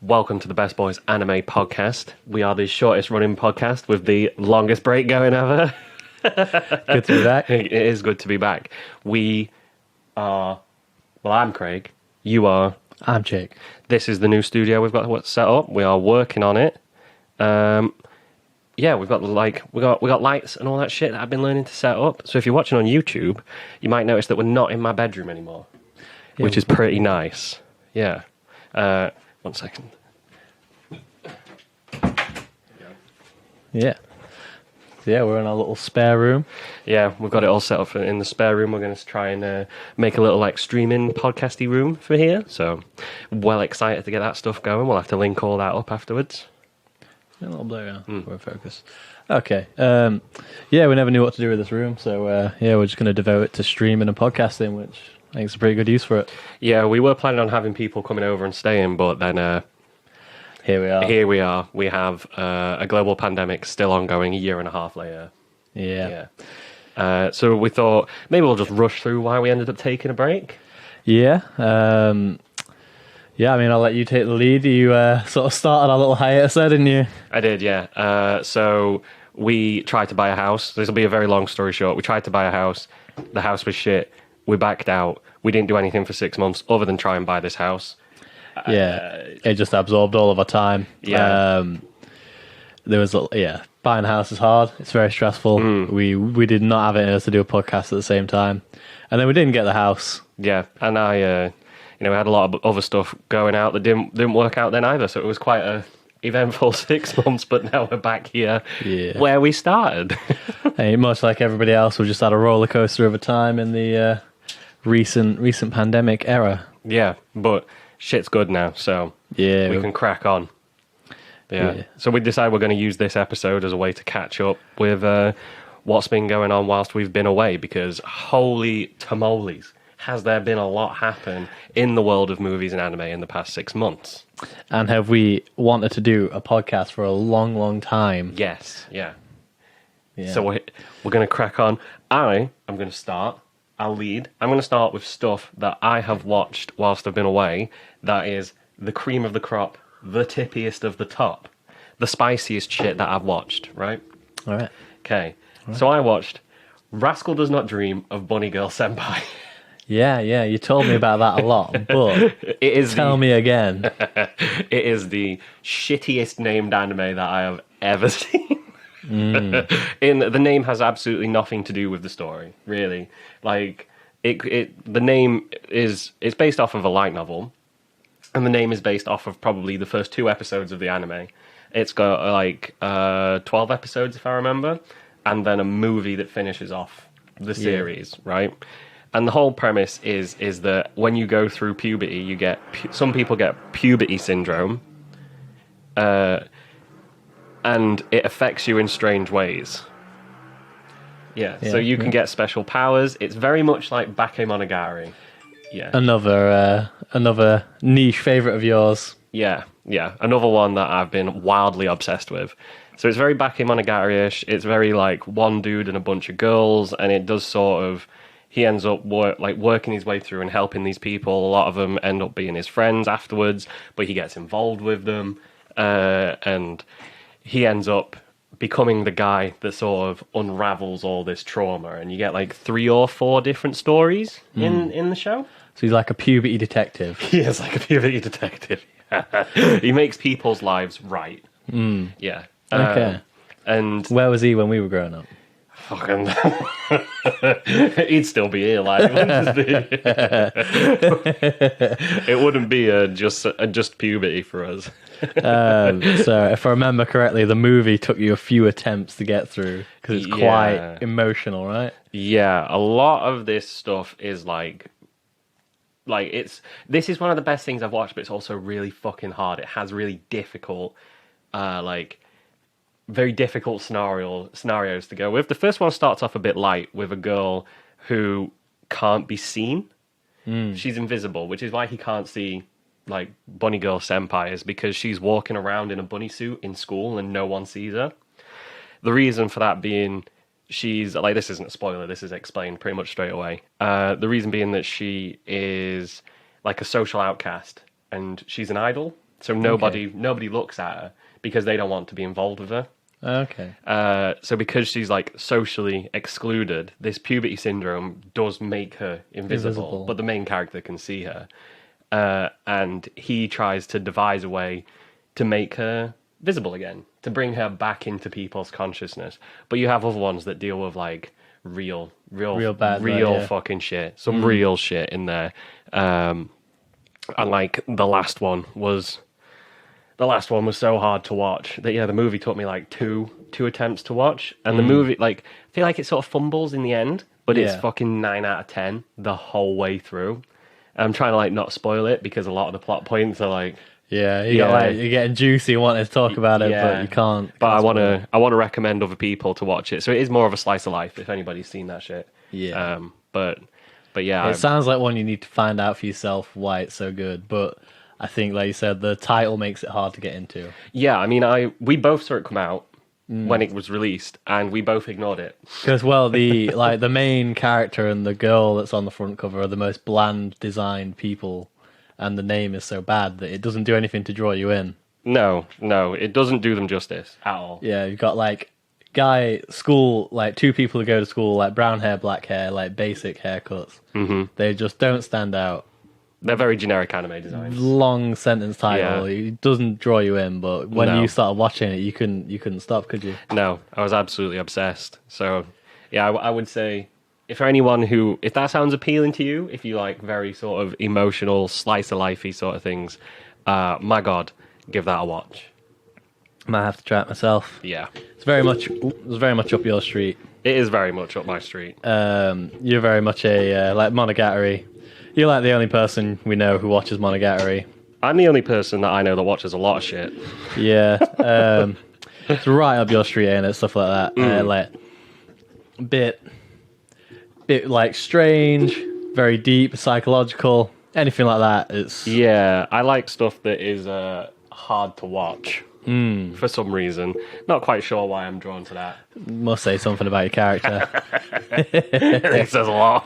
Welcome to the Best Boys Anime Podcast. We are the shortest running podcast with the longest break going ever. Good to be back. It is good to be back. We are... Well, I'm Craig. You are... I'm Jake. This is the new studio we've got set up. We are working on it. Yeah, we've got lights and all that shit that I've been learning to set up. So if you're watching on YouTube, you might notice that we're not in my bedroom anymore, which is pretty nice. Yeah. 1 second. Yeah. Yeah, we're in our little spare room. Yeah, we've got it all set up in the spare room. We're going to try and make a little like streaming podcasty room for here. So, well excited to get that stuff going. We'll have to link all that up afterwards. A little blur, we're focused. Okay. Yeah, we never knew what to do with this room, so yeah, we're just going to devote it to streaming and podcasting, which I think is a pretty good use for it. Yeah, we were planning on having people coming over and staying, but then here we are. Here we are. We have a global pandemic still ongoing a year and a half later. Yeah. So we thought maybe we'll just rush through why we ended up taking a break. Yeah. Yeah, I mean, I'll let you take the lead. You sort of started our little hiatus there, didn't you? I did, yeah. So we tried to buy a house. This will be a very long story short. We tried to buy a house. The house was shit. We backed out. We didn't do anything for 6 months other than try and buy this house. Yeah, it just absorbed all of our time. Yeah. Buying a house is hard. It's very stressful. We did not have it in us to do a podcast at the same time. And then we didn't get the house. Yeah, and we had a lot of other stuff going out that didn't work out then either. So it was quite a eventful 6 months, but now we're back here where we started. Hey, much like everybody else, we just had a roller coaster of a time in the recent pandemic era. Yeah, but shit's good now, so we can crack on. Yeah. So we decided we're going to use this episode as a way to catch up with what's been going on whilst we've been away, because holy tamoles, has there been a lot happen in the world of movies and anime in the past 6 months. And have we wanted to do a podcast for a long, long time? Yes, yeah. So we're going to crack on. I'm going to start. I'll lead. I'm going to start with stuff that I have watched whilst I've been away. That is the cream of the crop, the tippiest of the top, the spiciest shit that I've watched, right? All right. Okay. Right. So I watched Rascal Does Not Dream of Bunny Girl Senpai. Yeah, you told me about that a lot, but tell me again. It is the shittiest named anime that I have ever seen. The name has absolutely nothing to do with the story, really. Like the name it's based off of a light novel, and the name is based off of probably the first 2 episodes of the anime. It's got like 12 episodes, if I remember, and then a movie that finishes off the series, right? And the whole premise is that when you go through puberty, you get some people get puberty syndrome, and it affects you in strange ways. Yeah, so you can get special powers. It's very much like Bakemonogatari. Yeah, another niche favorite of yours. Yeah, another one that I've been wildly obsessed with. So it's very Bakemonogatari-ish. It's very like one dude and a bunch of girls, and it does sort of. He ends up working his way through and helping these people. A lot of them end up being his friends afterwards, but he gets involved with them, and he ends up becoming the guy that sort of unravels all this trauma. And you get like 3 or 4 different stories in the show. So he's like a puberty detective. He is like a puberty detective. He makes people's lives right. Yeah. Okay. And where was he when we were growing up? Fucking, he'd still be here, like, wouldn't he? It wouldn't be just puberty for us. So, if I remember correctly, the movie took you a few attempts to get through because it's quite emotional, right? Yeah, a lot of this stuff is like this is one of the best things I've watched, but it's also really fucking hard. It has really difficult, very difficult scenarios to go with. The first one starts off a bit light with a girl who can't be seen. She's invisible, which is why he can't see like Bunny Girl Senpai, is because she's walking around in a bunny suit in school and no one sees her. The reason for that being she's like, this isn't a spoiler, this is explained pretty much straight away. The reason being that she is like a social outcast and she's an idol So nobody looks at her because they don't want to be involved with her. Okay. So because she's like socially excluded, this puberty syndrome does make her invisible. But the main character can see her. And he tries to devise a way to make her visible again, to bring her back into people's consciousness. But you have other ones that deal with like real bad, fucking shit. Some real shit in there. And like the last one was so hard to watch that the movie took me like two attempts to watch, and the movie, like, I feel like it sort of fumbles in the end, but it's fucking 9 out of 10 the whole way through. I'm trying to like not spoil it because a lot of the plot points are like, you're getting juicy and wanting to talk about it, but you can't. But I want to recommend other people to watch it. So it is more of a slice of life if anybody's seen that shit. Yeah. But yeah, it sounds like one you need to find out for yourself why it's so good. But I think, like you said, the title makes it hard to get into. Yeah, I mean, we both saw it come out when it was released, and we both ignored it. Because, the main character and the girl that's on the front cover are the most bland designed people, and the name is so bad that it doesn't do anything to draw you in. No, it doesn't do them justice at all. Yeah, you've got like school, like two people who go to school, like brown hair, black hair, like basic haircuts. Mm-hmm. They just don't stand out. They're very generic anime designs. Long sentence title. Yeah. It doesn't draw you in, but when you started watching it, you couldn't stop, could you? No, I was absolutely obsessed. So, yeah, I would say if that sounds appealing to you, if you like very sort of emotional, slice of lifey sort of things, my God, give that a watch. Might have to try it myself. Yeah, it's very much up your street. It is very much up my street. You're very much a like Monogatari. You're like the only person we know who watches Monogatari. I'm the only person that I know that watches a lot of shit. Yeah, it's right up your street, ain't it? Stuff like that. Like bit like strange, very deep, psychological, anything like that. It's I like stuff that is hard to watch. For some reason. Not quite sure why I'm drawn to that. Must say something about your character. It says a lot.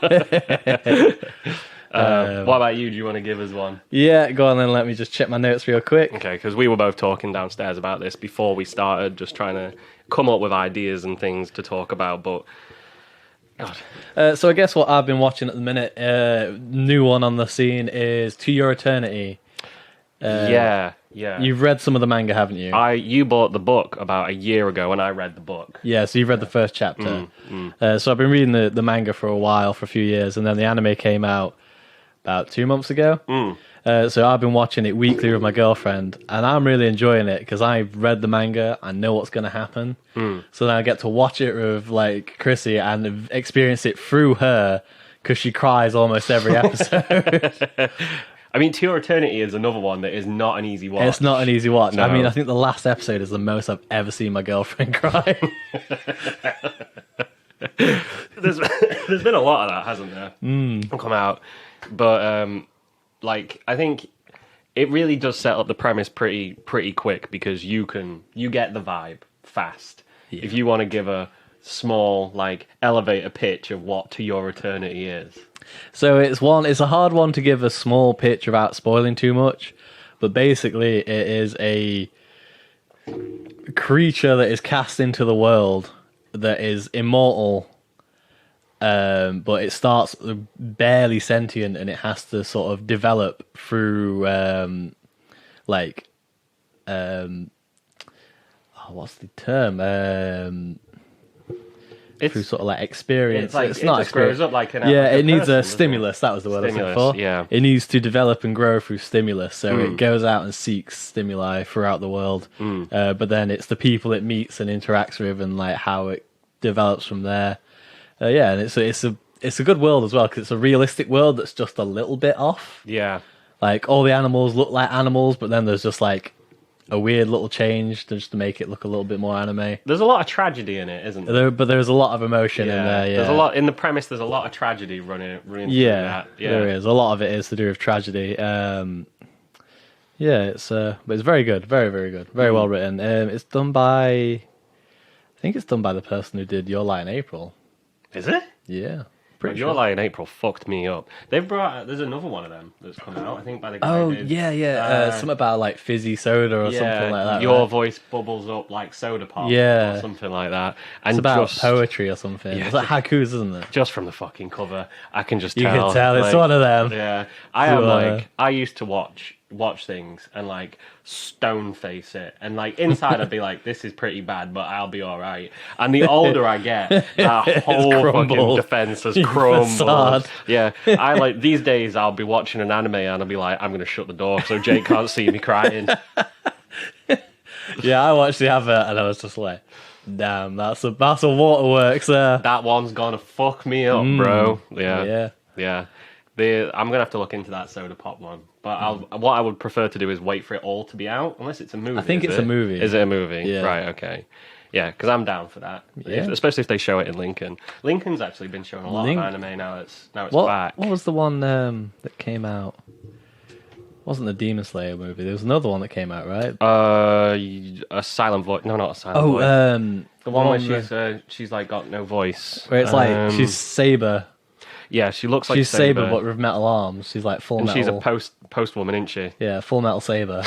What about you? Do you want to give us one? Yeah, go on then. Let me just check my notes real quick. Okay, because we were both talking downstairs about this before we started, just trying to come up with ideas and things to talk about, but... God. So I guess what I've been watching at the minute, new one on the scene is To Your Eternity. Yeah. You've read some of the manga, haven't you? You bought the book about a year ago, and I read the book. Yeah, so you've read the first chapter. So I've been reading the manga for a few years, and then the anime came out about 2 months ago. So I've been watching it weekly with my girlfriend, and I'm really enjoying it because I've read the manga, I know what's going to happen. So then I get to watch it with like Chrissy and experience it through her because she cries almost every episode. I mean, To Your Eternity is another one that is not an easy watch. It's not an easy watch. No. I mean, I think the last episode is the most I've ever seen my girlfriend cry. There's been a lot of that, hasn't there? Come out. But, I think it really does set up the premise pretty quick because you get the vibe fast. Yeah. If you want to give a small, elevator pitch of what To Your Eternity is. So it's a hard one to give a small pitch without spoiling too much, but basically it is a creature that is cast into the world that is immortal, but it starts barely sentient and it has to sort of develop through what's the term? Through sort of experience. It's not experience. Grows up like an it needs person, a stimulus. That was the word I was looking for. Yeah. It needs to develop and grow through stimulus. So it goes out and seeks stimuli throughout the world. But then it's the people it meets and interacts with and how it develops from there. And it's a good world as well because it's a realistic world that's just a little bit off. Yeah. All the animals look like animals, but then there's just a weird little change just to make it look a little bit more anime. There's a lot of tragedy in it, isn't there? But there's a lot of emotion in there. Yeah, there's a lot in the premise. There's a lot of tragedy running through that. Yeah, there is. A lot of it is to do with tragedy. It's but it's very good, very very good, very well written. It's done by, I think it's done by the person who did Your Lie in April. Is it? Yeah. Pretty Your sure. Lie in April fucked me up. There's another one of them that's come out, I think, by the guy Oh who did, yeah. Something about like fizzy soda or something like that. Your right? voice bubbles up like soda pop, Yeah. or something like that. And It's about just, poetry or something. It's like haikus, isn't it? just from the fucking cover, I can just You tell. can tell it's like, one of them. Yeah, I am So, like, I used to watch things and like stone face it, and like inside I'd be like, this is pretty bad, but I'll be all right. And the older I get, that whole fucking crumbled. defense has Your crumbled. facade. Yeah, I like these days. I'll be watching an anime and I'll be like, I'm gonna shut the door so Jake can't see me crying. Yeah, I watched the advert and I was just like, damn, that's a waterworks there. That one's gonna fuck me up, bro. Yeah. I'm gonna have to look into that soda pop one. But what I would prefer to do is wait for it all to be out, unless it's a movie. I think it's a movie. Is it a movie? Yeah. Right. Okay. Yeah, because I'm down for that. Yeah. Especially if they show it in Lincoln. Lincoln's actually been showing a lot of anime now. It's back. What was the one that came out? Wasn't the Demon Slayer movie? There was another one that came out, right? A silent voice. No, not a silent voice. The one where she's like got no voice. where it's like she's Saber. Yeah, she looks like She's Saber, but with metal arms. She's like full and metal. she's a post woman, isn't she? Yeah, Full Metal Saber.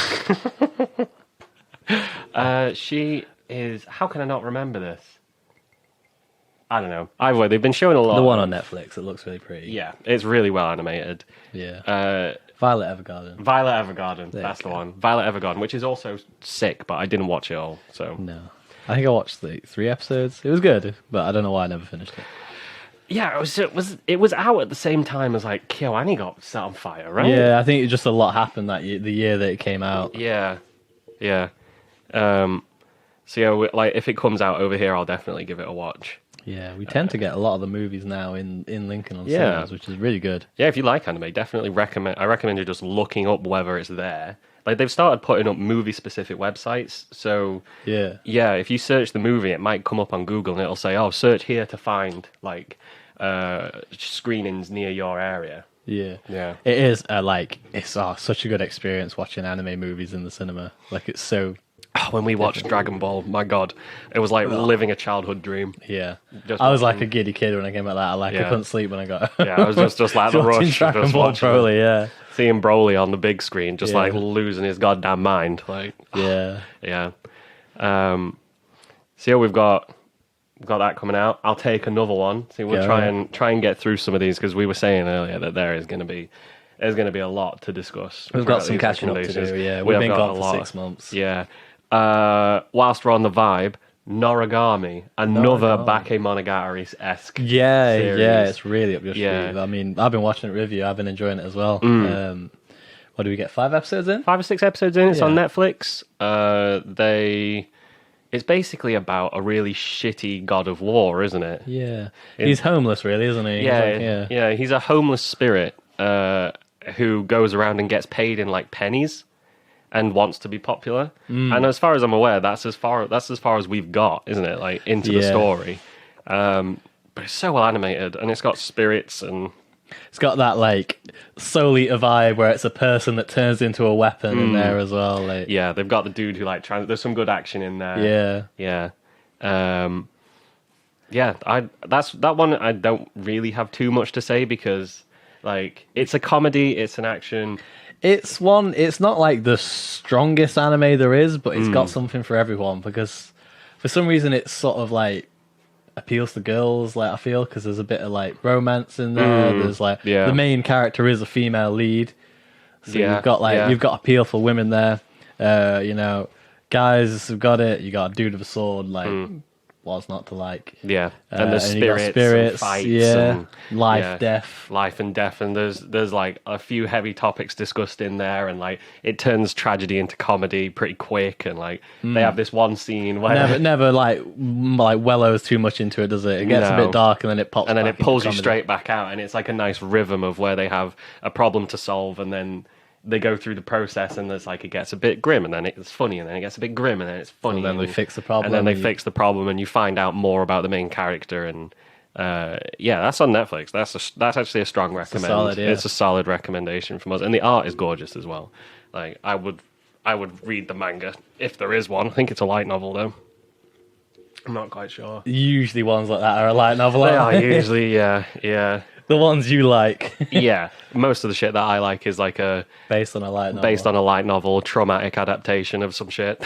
She is. How can I not remember this? I don't know. Either way, they've been showing a lot. The one on Netflix. It looks really pretty. Yeah, it's really well animated. Yeah. Violet Evergarden. Violet Evergarden. There That's you the go. one. Violet Evergarden, which is also sick, but I didn't watch it all. So No. I think I watched the 3 episodes. It was good, but I don't know why I never finished it. yeah, it was out at the same time as like KyoAni got set on fire, right? Yeah, I think just a lot happened that year, the year that it came out. Yeah. So yeah, like if it comes out over here, I'll definitely give it a watch. Yeah, we tend to get a lot of the movies now in Lincoln on Yeah. cinemas, which is really good. Yeah, if you like anime, definitely recommend. I recommend you just looking up whether it's there. Like they've started putting up movie-specific websites. So Yeah. if you search the movie, it might come up on Google and it'll say, "Oh, search here to find like screenings near your area." Yeah. Yeah. It is it's such a good experience watching anime movies in the cinema. Like it's so When we watched Dragon Ball, my God, it was like living a childhood dream. yeah. Just I was like watching- a giddy kid when I came out that. I Yeah. couldn't sleep when I got Yeah, I was just like the watching rush. Dragon Just Ball watching Broly, yeah. seeing Broly on the big screen, just Yeah. like losing his goddamn mind. Like, Yeah. yeah. So yeah, we've got that coming out. I'll take another one. See, we'll Yeah, try and get through some of these because we were saying earlier that there's going to be a lot to discuss. We've throughout got some these catching up to recommendations. do, yeah. We We've have been got gone a for lot. 6 months. Yeah. Whilst we're on the vibe, Noragami, another Noragami. Bakemonogatari-esque Yeah, series. yeah, it's really up your street. Yeah. I mean, I've been watching it with you. I've been enjoying it as well. What do we get? 5 episodes in? 5 or 6 episodes in. It's on Yeah. Netflix. It's basically about a really shitty god of war, isn't it? Yeah, he's homeless, really, isn't he? Yeah, He's like, He's a homeless spirit who goes around and gets paid in like pennies and wants to be popular. And as far as I'm aware, that's as far as we've got, isn't it? Like into the Yeah. story. But it's so well animated, and it's got spirits and It's got that like Soul Eater vibe where it's a person that turns into a weapon in there as well. Like, yeah, they've got the dude who like there's some good action in there. yeah, That one I don't really have too much to say because like it's a comedy, it's an action. it's not like the strongest anime there is, but it's got something for everyone because for some reason it's sort of like appeals to girls. Like I feel because there's a bit of like romance in there. There's like the main character is a female lead, so you've got appeal for women there. Guys have got it. You got a dude with a sword. Like what's not to like? Yeah, and there's and you got spirits, and fights, and life, death. life and death, and there's like a few heavy topics discussed in there, and like it turns tragedy into comedy pretty quick, and like they have this one scene where Never like wellows too much into it, does it? It gets a No. bit dark and then it pops, and then back it pulls into you comedy. straight back out, and it's like a nice rhythm of where they have a problem to solve, and then they go through the process, and there's like it gets a bit grim, and then it's funny, and then it gets a bit grim, and then it's funny, And then they fix the problem, and then they and fix the problem, and you find out more about the main character, and that's on Netflix. That's actually a strong recommend. It's a solid recommendation from us, and the art is gorgeous as well. Like I would read the manga if there is one. I think it's a light novel though. I'm not quite sure. Usually ones like that are a light novel. They aren't are usually, yeah. the ones you like. Yeah, most of the shit that I like is like Based on a light novel. based on a light novel, traumatic adaptation of some shit.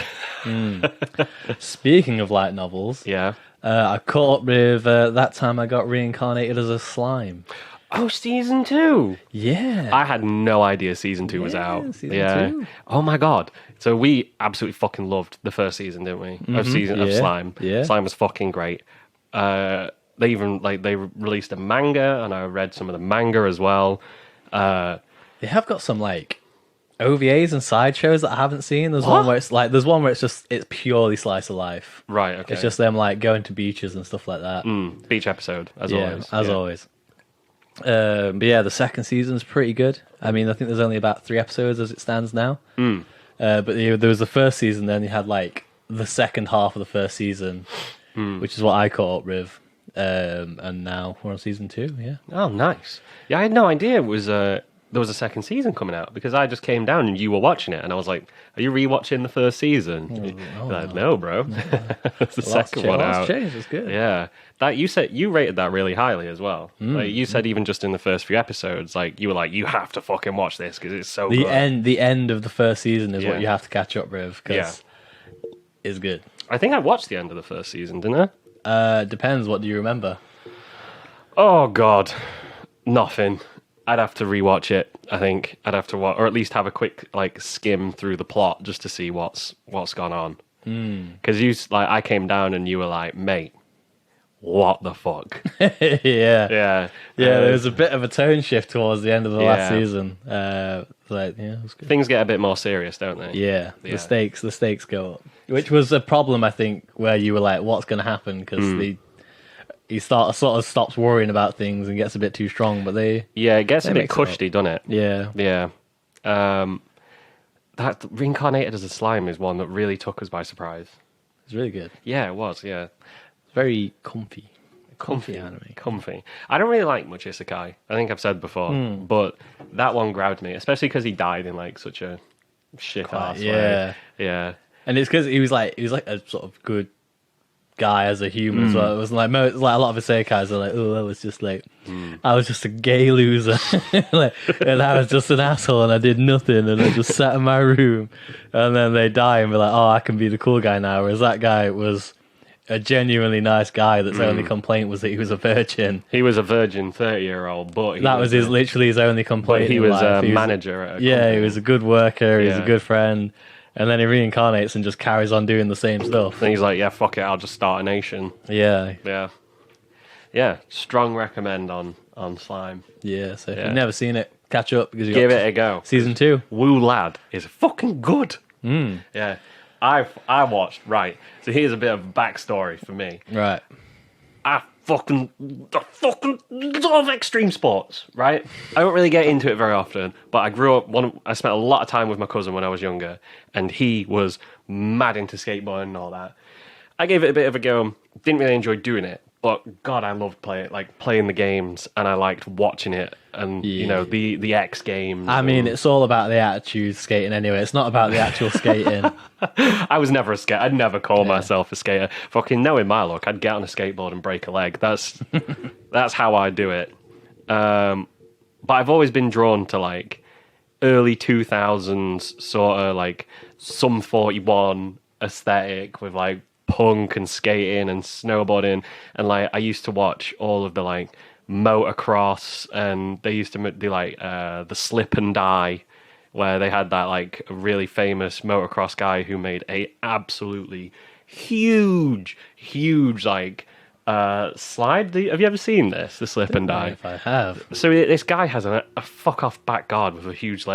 Speaking of light novels, Yeah. I caught up with That Time I Got Reincarnated as a Slime. Oh, season 2. Yeah. I had no idea season 2 was out. Season 2. Oh my god. So we absolutely fucking loved the first season, didn't we? Of Slime. Yeah. Slime was fucking great. They even they released a manga, and I read some of the manga as well. They have got some like OVAs and sideshows that I haven't seen. There's one where it's purely slice of life. Right. Okay. It's just them like going to beaches and stuff like that. Beach episode as Yeah, always. as always. But yeah, the second season's pretty good. I mean, I think there's only about 3 episodes as it stands now. But there was the first season, then you had like the second half of the first season, which is what I caught up with. And now we're on season 2. Yeah. Oh, nice. Yeah, I had no idea it was there was a second season coming out, because I just came down and you were watching it, and I was like, "Are you rewatching the first season?" No, bro. It's the second one out. Changed. It's good. Yeah, that you rated that really highly as well. Like you said, even just in the first few episodes, like you were like, "You have to fucking watch this because it's so good." The end of the first season is Yeah. what you have to catch up with because it's good. I think I watched the end of the first season, didn't I? Depends. What do you remember? Oh god, nothing. I'd have to rewatch it. I think I'd have to watch, or at least have a quick like skim through the plot just to see what's gone on. Because I came down and you were like, "Mate, what the fuck?" Yeah. Yeah, There was a bit of a tone shift towards the end of the last season. It was good. things get a bit more serious, don't they? Yeah, the stakes go up, which was a problem I think where you were like, "What's going to happen?" Because he sort of stops worrying about things and gets a bit too strong. But it gets a bit mix it cushy, doesn't it? yeah. That Reincarnated as a Slime is one that really took us by surprise. It's really good. Yeah, it was. Yeah, It's very comfy anime. Comfy. I don't really like much isekai. I think I've said before, but that one grabbed me, especially because he died in like such a shit ass way. Yeah. And it's because he was like a sort of good guy as a human as well. It was like a lot of isekais are like, "Oh, I was just like, I was just a gay loser, and I was just an asshole, and I did nothing, and I just sat in my room." And then they die, and be like, "Oh, I can be the cool guy now." Whereas that guy was a genuinely nice guy. That's only complaint was that he was a virgin. He was a virgin 30-year-old, but that was literally his only complaint. But he was a manager at a company. He was a good worker. He's a good friend. And then he reincarnates and just carries on doing the same stuff. And he's like, "Yeah, fuck it, I'll just start a nation." Yeah. Strong recommend on Slime. Yeah, so if you've never seen it, catch up because you Give it a go. Season 2. Woo Lad is fucking good. Yeah, I watched. Right, so here's a bit of backstory for me. Right. I fucking love extreme sports, right? I don't really get into it very often, but I grew up, I spent a lot of time with my cousin when I was younger, and he was mad into skateboarding and all that. I gave it a bit of a go, didn't really enjoy doing it, but God, I loved playing the games, and I liked watching it, and the X Games. I mean, it's all about the attitude skating anyway. It's not about the actual skating. I was never a skater. I'd never call myself a skater. Fucking knowing my luck, I'd get on a skateboard and break a leg. That's how I do it. But I've always been drawn to like early 2000s sort of like Sum 41 aesthetic with like punk and skating and snowboarding, and like I used to watch all of the like motocross, and they used to do like the Slip and Die, where they had that like really famous motocross guy who made a absolutely huge like slide. Have you ever seen this, the Slip and Die? If I have. So this guy has a fuck off backyard with a huge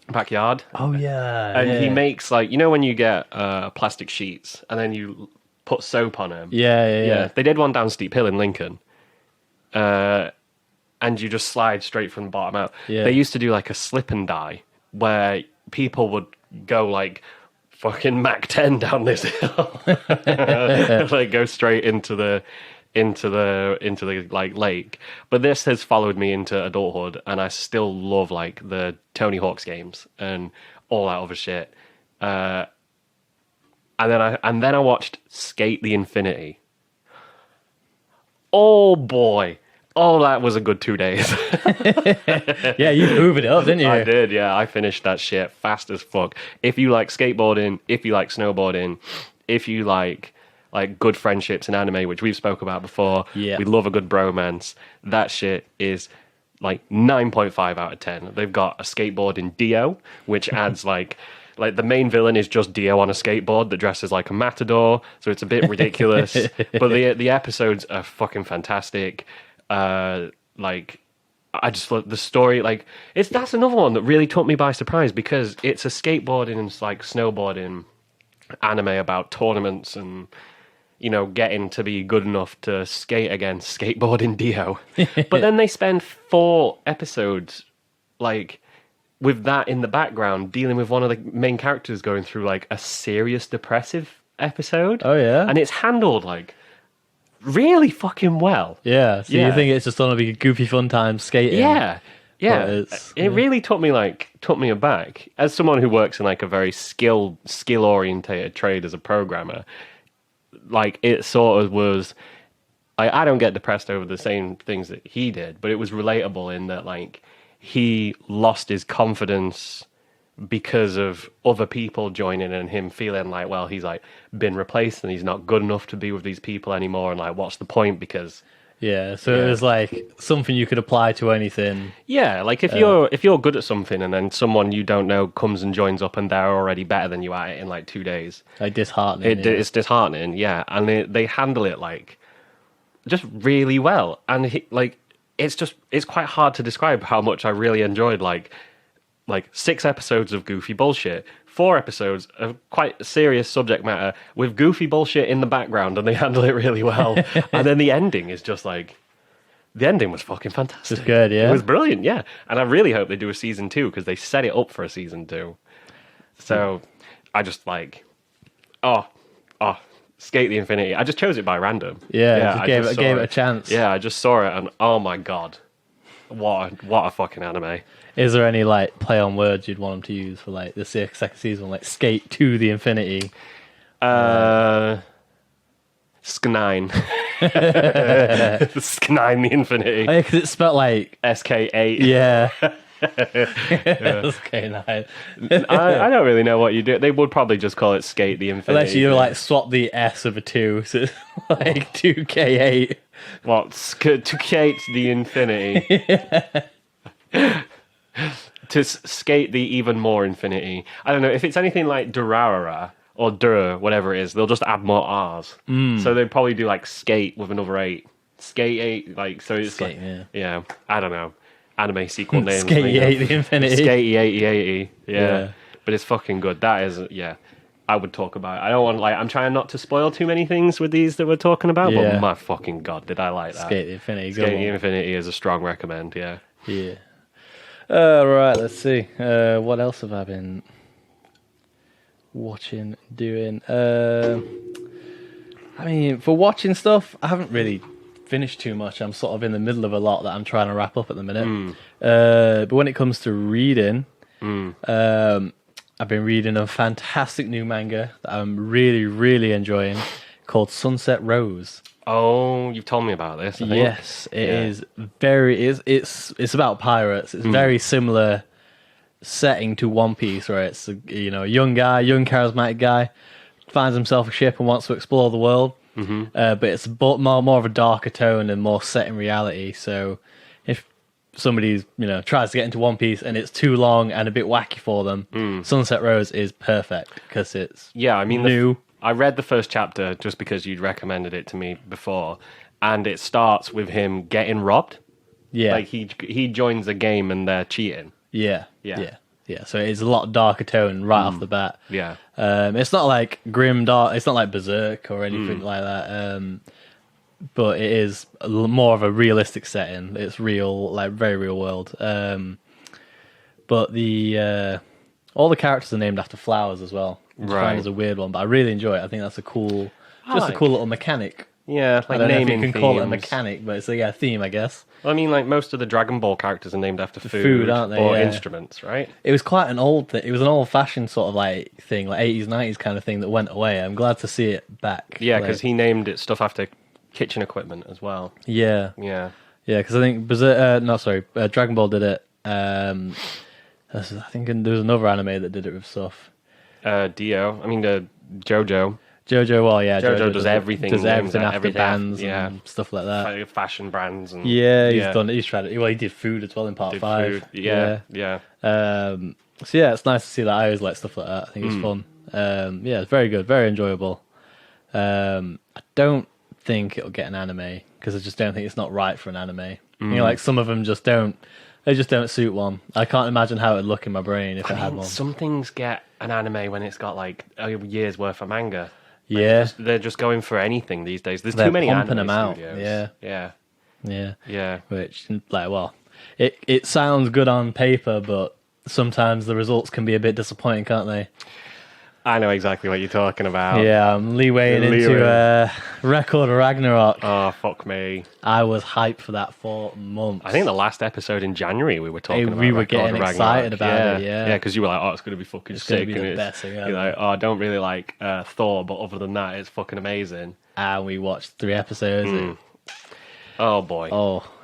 backyard. Oh yeah. And he makes like, when you get plastic sheets and then you put soap on them. Yeah. They did one down Steep Hill in Lincoln. And you just slide straight from the bottom out. Yeah. They used to do like a Slip and Die where people would go like fucking Mach 10 down this hill. Like go straight into the like lake. But this has followed me into adulthood, and I still love like the Tony Hawk's games and all that other shit. And then I watched Skate the Infinity. Oh boy. Oh, that was a good 2 days. Yeah, you hoovered it up, didn't you? I did, yeah. I finished that shit fast as fuck. If you like skateboarding, if you like snowboarding, if you like good friendships in anime, which we've spoke about before, Yeah. we love a good bromance. That shit is like 9.5 out of 10. They've got a skateboarding Dio, which adds like the main villain is just Dio on a skateboard that dresses like a matador, so it's a bit ridiculous. But the episodes are fucking fantastic. Like, I just love the story. Like, that's another one that really took me by surprise because it's a skateboarding and like snowboarding anime about tournaments and, you know, getting to be good enough to skate against skateboarding Dio. But then they spend 4 episodes like with that in the background, dealing with one of the main characters going through like a serious depressive episode. Oh yeah, and it's handled like really fucking well. Yeah, so Yeah. you think it's just going to be goofy fun time skating? Yeah, yeah. But It really took me aback as someone who works in like a very skill orientated trade as a programmer. Like, it sort of was. I don't get depressed over the same things that he did, but it was relatable in that like he lost his confidence because of other people joining and him feeling like, well, he's like been replaced and he's not good enough to be with these people anymore, and like, what's the point? Because yeah, so it was like something you could apply to anything. yeah, like if you're good at something and then someone you don't know comes and joins up and they're already better than you at it in like 2 days, Like disheartening. it's disheartening. Yeah, and they handle it like just really well, and it's quite hard to describe how much I really enjoyed like 6 episodes of goofy bullshit, 4 episodes of quite serious subject matter with goofy bullshit in the background, and they handle it really well. And then the ending is just like, the ending was fucking fantastic. It's good, yeah. It was brilliant, yeah. And I really hope they do a season 2 because they set it up for a season 2. So I just like, Skate the Infinity. I just chose it by random. Yeah, I gave saw it a chance. Yeah, I just saw it and oh my god, what a fucking anime. Is there any like play on words you'd want them to use for like the second season, like skate to the infinity? Sknine. Sknine the Infinity. Oh, yeah, because it's spelled like SK8. yeah. SK9. I don't really know what you do. They would probably just call it Skate the Infinity. Unless you like swap the S with a 2, so it's like 2K8. What? To skate the Infinity. To skate the even more infinity. I don't know if it's anything like Durarara or Dur, whatever it is. They'll just add more R's. So they'd probably do like skate with another 8, skate 8. Like so, it's Skate, like yeah. I don't know. Anime sequel names. Skate 8 the infinity. Skate 80. Yeah. But it's fucking good. That is I would talk about it. I don't want I'm trying not to spoil too many things with these that we're talking about. Yeah. But my fucking god, did I like that? Skate the infinity. Skate the Infinity is a strong recommend. Yeah. Yeah. Right, let's see. What else have I been watching, doing? I mean, for watching stuff, I haven't really finished too much. I'm sort of in the middle of a lot that I'm trying to wrap up at the minute. But when it comes to reading, I've been reading a fantastic new manga that I'm really, really enjoying called Sunset Rose. Oh, you've told me about this. I think. Yes, it is very. It's about pirates. It's very similar setting to One Piece, where it's a young charismatic guy finds himself a ship and wants to explore the world. But it's more of a darker tone and more set in reality. So if somebody's tries to get into One Piece and it's too long and a bit wacky for them, Sunset Rose is perfect because it's new. I read the first chapter just because you'd recommended it to me before, and it starts with him getting robbed. Yeah, like he joins a game and they're cheating. Yeah. So it's a lot darker tone right off the bat. Yeah, it's not like grim dark. It's not like Berserk or anything like that. But it is more of a realistic setting. It's real, like very real world. But the all the characters are named after flowers as well. Which I find is a weird one, but I really enjoy it. I think that's a cool little mechanic Yeah, I like don't know if naming you can call it a themes. mechanic, but it's a theme, I guess. Well, I mean, like most of the Dragon Ball characters are named after Food, aren't they? or Yeah. instruments, right? It was quite an old thing. It was an old-fashioned sort of like thing, like 80s, 90s kind of thing that went away. I'm glad to see it back. Yeah, Like, because he named it stuff after kitchen equipment as well. yeah, Yeah. yeah. Because I think Dragon Ball did it. I think there was another anime that did it with stuff. Dio. I mean, JoJo. JoJo, well, yeah, JoJo does everything. Does names everything out after every brands yeah. and stuff like that. Fashion brands and Yeah, he's done it. He's tried it. Well, he did food as well in part did 5. food. Yeah. So yeah, it's nice to see that. I always like stuff like that. I think it's fun. Yeah, it's very good, very enjoyable. I don't think it'll get an anime because I just don't think it's not right for an anime. You know, like some of them just don't. They just don't suit one. I can't imagine how it would look in my brain if it had one. Some things get an anime when it's got like a year's worth of manga. Like, Yeah, they're just going for anything these days. There's They're too many pumping anime them out. studios. Yeah. Yeah. Which, like, well, it sounds good on paper, but sometimes the results can be a bit disappointing, can't they? I know exactly what you're talking about. Yeah, I'm leewaying into Record of Ragnarok. Oh, fuck me. I was hyped for that for months. I think the last episode in January we were talking about. We were Record getting of Ragnarok. excited about it, yeah. Yeah, because you were like, oh, it's going to be fucking It's gonna sick. be and the it's, best thing you're ever. like, oh, I don't really like Thor, but other than that, it's fucking amazing. And we watched 3 episodes. Oh, boy.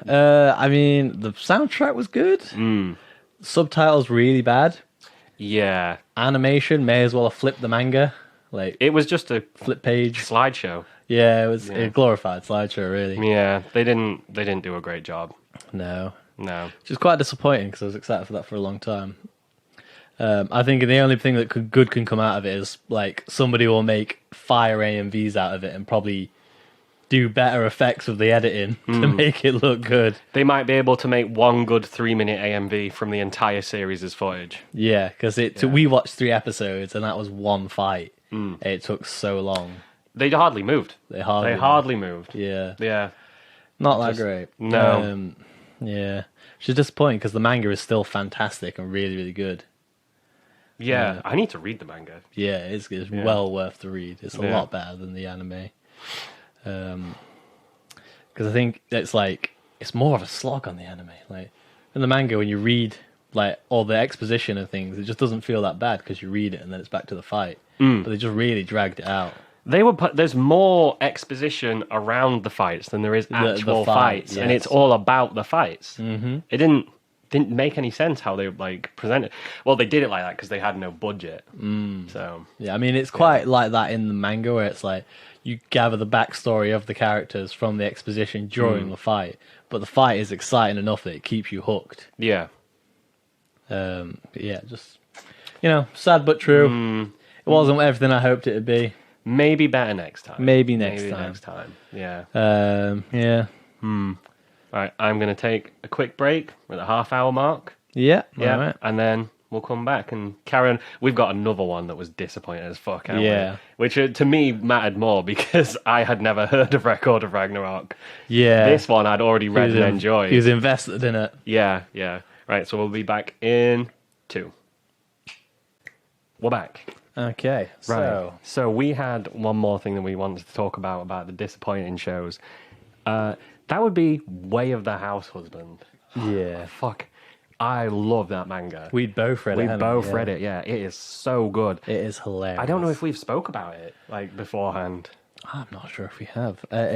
I mean, the soundtrack was good. Subtitles really bad. Yeah. Animation may as well have flipped the manga. Like, It was just a flip page. slideshow. Yeah, it was a glorified slideshow, really. Yeah, they didn't do a great job. No. No. Which is quite disappointing because I was excited for that for a long time. I think the only thing that good can come out of it is like somebody will make fire AMVs out of it and probably do better effects with the editing to make it look good. They might be able to make one good 3-minute AMV from the entire series' footage. Yeah, because we watched 3 episodes and that was one fight. It took so long. They hardly moved. They hardly moved. Yeah, Yeah. not that great. No. Yeah, which is disappointing because the manga is still fantastic and really, really good. Yeah. I need to read the manga. Yeah, it's well worth the read. It's a Yeah. lot better than the anime. Because I think it's more of a slog on the anime. Like in the manga, when you read like all the exposition and things, it just doesn't feel that bad because you read it and then it's back to the fight. But they just really dragged it out. There's more exposition around the fights than there is actual fights, and yes. it's all about the fights. Mm-hmm. It didn't make any sense how they like presented. Well, they did it like that because they had no budget. So Yeah, I mean it's quite like that in the manga where it's like you gather the backstory of the characters from the exposition during the fight, but the fight is exciting enough that it keeps you hooked. yeah, But yeah, just sad but true. It wasn't everything I hoped it would be. maybe better next time. Maybe next time. Yeah. Yeah. Right, I'm going to take a quick break at the half-hour mark. Yeah. Yeah, Alright. and then we'll come back and carry on. We've got another one that was disappointing as fuck, haven't Yeah. we? Which to me mattered more because I had never heard of Record of Ragnarok. Yeah. This one I'd already read and enjoyed. He was invested in it. Yeah. Right, so we'll be back in 2. We're back. Okay. Right. So we had one more thing that we wanted to talk about the disappointing shows. That would be Way of the House Husband. Yeah. Fuck. I love that manga. We'd both read it. We hadn't both we? read it, yeah. It is so good. It is hilarious. I don't know if we've spoke about it, like, beforehand. I'm not sure if we have. It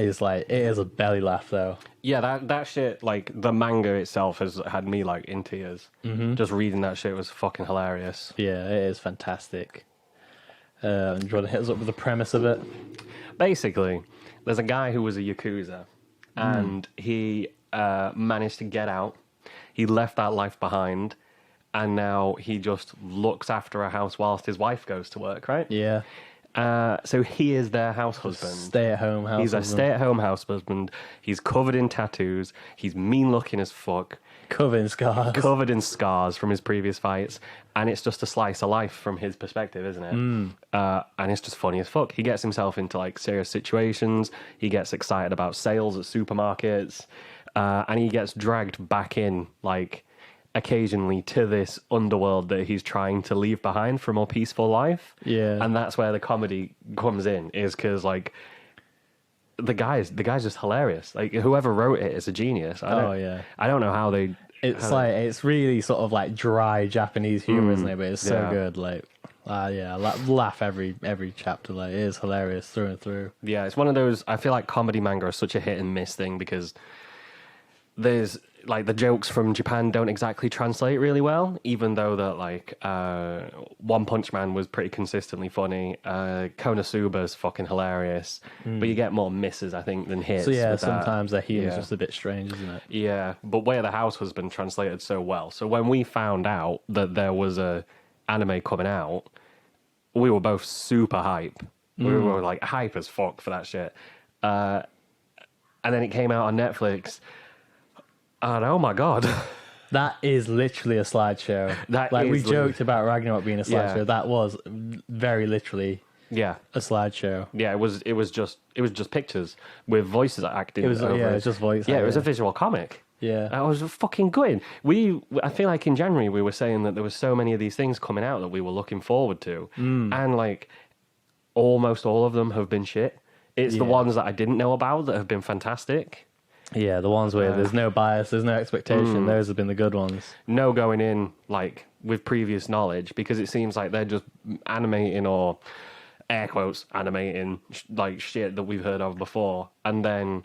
is a belly laugh though. Yeah, that shit, like, the manga itself has had me, like, in tears. Mm-hmm. Just reading that shit was fucking hilarious. Yeah, it is fantastic. Do you want to hit us up with the premise of it? Basically, there's a guy who was a Yakuza, and he managed to get out. He left that life behind, and now he just looks after a house whilst his wife goes to work, right? Yeah. So he is their house husband. Stay-at-home house He's husband. a stay-at-home house husband. He's covered in tattoos. He's mean-looking as fuck. Covered in scars. Covered in scars from his previous fights. And it's just a slice of life from his perspective, isn't it? And it's just funny as fuck. He gets himself into, like, serious situations. He gets excited about sales at supermarkets. And he gets dragged back in, like, occasionally to this underworld that he's trying to leave behind for a more peaceful life. Yeah. And that's where the comedy comes in, is because, like, the guy's just hilarious. Like whoever wrote it is a genius. I don't know how they. It's really sort of like dry Japanese humor, isn't it? But it's so good. Like, I laugh every chapter. Like, it is hilarious through and through. Yeah, it's one of those. I feel like comedy manga is such a hit and miss thing because there's like the jokes from Japan don't exactly translate really well, even though that like One Punch Man was pretty consistently funny. Konosuba's fucking hilarious, but you get more misses, I think, than hits. So sometimes the humor's just a bit strange, isn't it? Yeah, but Way of the House has been translated so well. So when we found out that there was a anime coming out, we were both super hype. We were like hype as fuck for that shit. And then it came out on Netflix. And oh my god, that is literally a slideshow. We joked about Ragnarok being a slideshow. Yeah. That was very literally a slideshow. Yeah, it was just pictures with voices acting. It was just voice. Yeah, it was a visual comic. Yeah, I was fucking good. I feel like in January we were saying that there was so many of these things coming out that we were looking forward to, and like almost all of them have been shit. It's the ones that I didn't know about that have been fantastic. Yeah, the ones where there's no bias, there's no expectation. Those have been the good ones. No going in like with previous knowledge, because it seems like they're just animating, or air quotes animating, like shit that we've heard of before, and then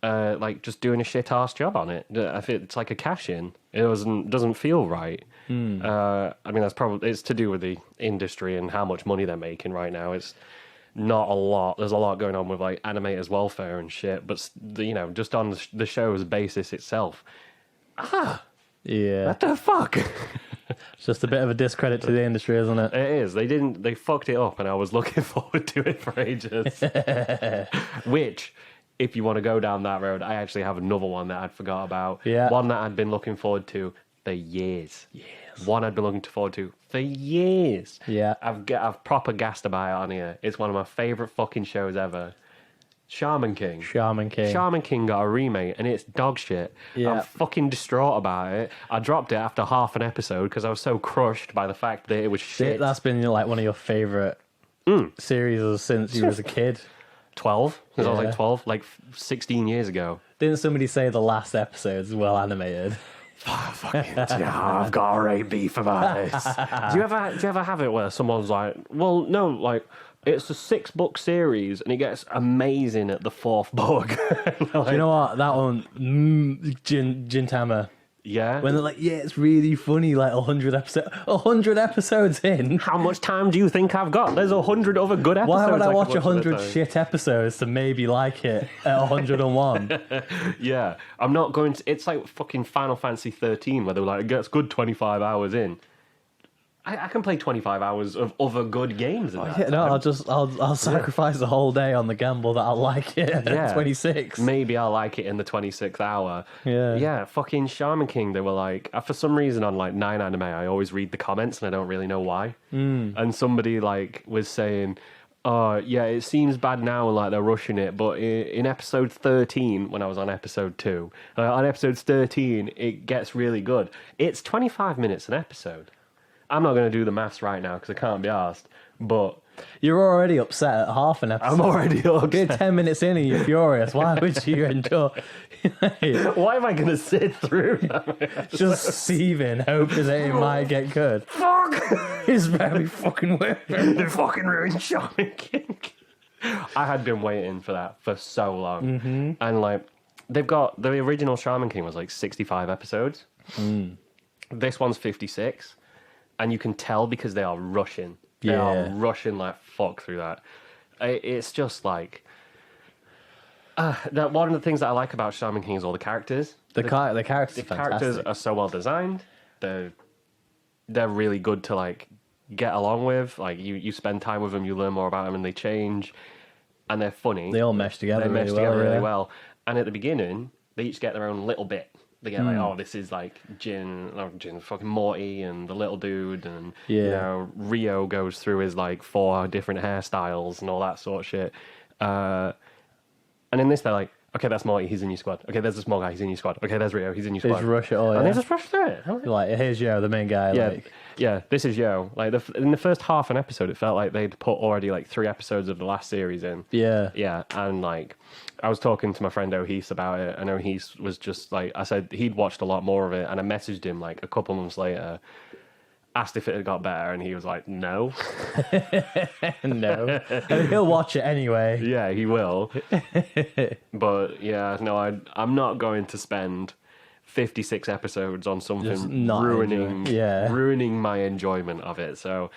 like just doing a shit ass job on it. I feel it's like a cash in. It doesn't feel right. I mean, that's probably, it's to do with the industry and how much money they're making right now. It's not a lot. There's a lot going on with like animators' welfare and shit, but just on the show's basis itself, what the fuck? It's just a bit of a discredit to the industry, isn't it? It is. They fucked it up, and I was looking forward to it for ages. Which, if you want to go down that road, I actually have another one that I'd forgot about. Yeah. One that I'd been looking forward to for years. One I'd been looking forward to for years. Yeah. I've proper gassed about it on here. It's one of my favourite fucking shows ever. Shaman King. Shaman King got a remake, and it's dog shit. Yeah. I'm fucking distraught about it. I dropped it after half an episode because I was so crushed by the fact that it was shit. That's been like one of your favourite series since you was a kid. 12? Because I was like 12, like 16 years ago. Didn't somebody say the last episode's well animated? I've got a right beef about this. Do you ever have it where someone's like, well, no, like, it's a 6-book series and it gets amazing at the 4th book. Do you know what? That one, Gintama. Yeah. When they're like, yeah, it's really funny, like 100 episodes in. How much time do you think I've got? There's 100 other good episodes. Why would I watch 100 shit episodes to maybe like it at 101? Yeah. I'm not going to... It's like fucking Final Fantasy 13 where they're like, it gets good 25 hours in. I can play 25 hours of other good games in that time. I'll sacrifice the whole day on the gamble that I'll like it at 26. Maybe I'll like it in the 26th hour. Yeah, fucking Shaman King, they were like, for some reason on like 9 Anime, I always read the comments and I don't really know why. And somebody like was saying, oh yeah, it seems bad now and like they're rushing it, but in episode 13, when I was on episode 2, on episode 13, it gets really good. It's 25 minutes an episode. I'm not going to do the maths right now because I can't be asked, but... You're already upset at half an episode. I'm already upset. Get 10 minutes in and you're furious. Why would you enjoy... Why am I going to sit through that? Just seething, hoping that it might get good. Fuck! It's very fucking weird. They fucking ruined Shaman King. I had been waiting for that for so long. And like, they've got... The original Shaman King was like 65 episodes. This one's 56. And you can tell because they are rushing. They are rushing like fuck through that. It's just like... one of the things that I like about Shaman King is all the characters. The characters are so well designed. They're really good to like get along with. Like you spend time with them, you learn more about them, and they change. And they're funny. They all mesh together. Really well. And at the beginning, they each get their own little bit. They get like, oh, this is like Jin, fucking Morty, and the little dude, and you know, Rio goes through his like 4 different hairstyles and all that sort of shit. And in this, they're like, okay, that's Morty, he's in your squad. Okay, there's a small guy, he's in your squad. Okay, there's Rio, he's in your squad. They just rush it all. And they just rush through it. Like, here's Joe, the main guy. Yeah, like... Yeah, this is Yo. Like in the first half an episode, it felt like they'd put already like 3 episodes of the last series in. Yeah. Yeah, and like I was talking to my friend Ohis about it, and Ohis was just like, I said he'd watched a lot more of it, and I messaged him like a couple months later, asked if it had got better, and he was like, no. No. I mean, he'll watch it anyway. Yeah, he will. But yeah, no, I'm not going to spend 56 episodes on Just something not ruining my enjoyment of it. So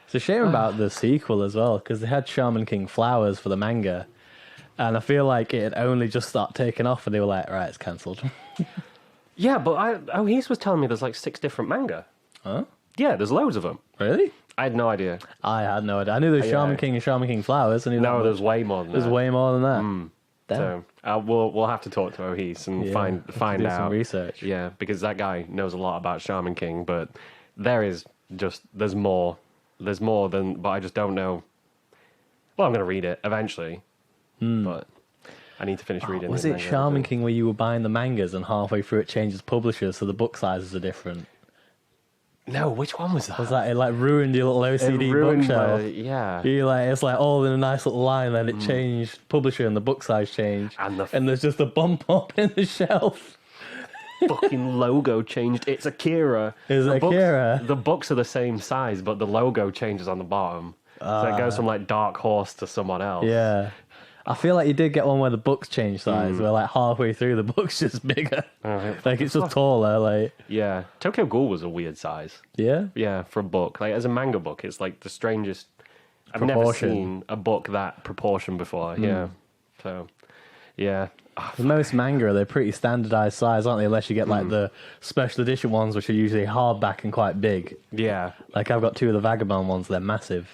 it's a shame about the sequel as well, because they had Shaman King Flowers for the manga, and I feel like it had only just started taking off, and they were like, right, it's cancelled. yeah, but Ohis was telling me there's like 6 different manga. Huh? Yeah, there's loads of them. Really? I had no idea. I had no idea. I knew there was Shaman King and Shaman King Flowers. No, there's way more than that. There's way more than that. So we'll have to talk to Ohis and find do out some research. Yeah, because that guy knows a lot about Shaman King, but there's more than. But I just don't know. Well, I'm going to read it eventually, but I need to finish reading. Was it Shaman King where you were buying the mangas and halfway through it changes publishers, so the book sizes are different? No, which one was that? Was that it? Like ruined your little OCD bookshelf. Yeah, You like it's like all in a nice little line, then it changed publisher and the book size changed, and there's just a bump up in the shelf. fucking logo changed. It's Akira. Is it Akira? The books are the same size, but the logo changes on the bottom. So it goes from like Dark Horse to someone else. Yeah. I feel like you did get one where the books change size, where like halfway through the book's just bigger. Like it's just taller, like. Yeah. Tokyo Ghoul was a weird size. Yeah? Yeah, for a book. Like as a manga book, it's like the strangest. I've never Proportion. seen a book that proportion before. Yeah. So, yeah. For most manga, they're pretty standardized size, aren't they? Unless you get like the special edition ones, which are usually hardback and quite big. Yeah. Like I've got 2 of the Vagabond ones, they're massive.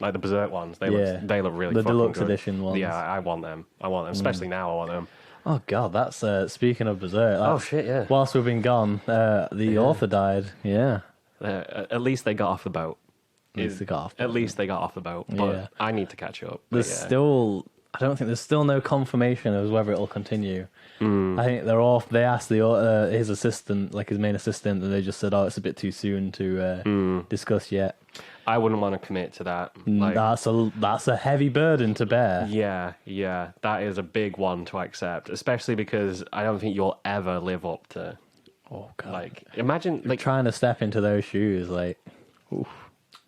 Like the Berserk ones. They look really The fucking deluxe good. edition ones. Yeah, I want them. Especially now I want them. Oh god, that's speaking of Berserk. Oh, shit, yeah. Whilst we've been gone, the author died. Yeah. At least they got off the boat. At least they got off. At least they got off the boat. But Yeah. I need to catch up. There's still, I don't think there's still no confirmation as whether it'll continue. I think they're off. They asked his assistant, like his main assistant, and they just said, "Oh, it's a bit too soon to discuss yet." I wouldn't want to commit to that. Like, That's a heavy burden to bear. yeah, that is a big one to accept, especially because I don't think you'll ever live up to. Oh god! Like, imagine like trying to step into those shoes, like. Oof.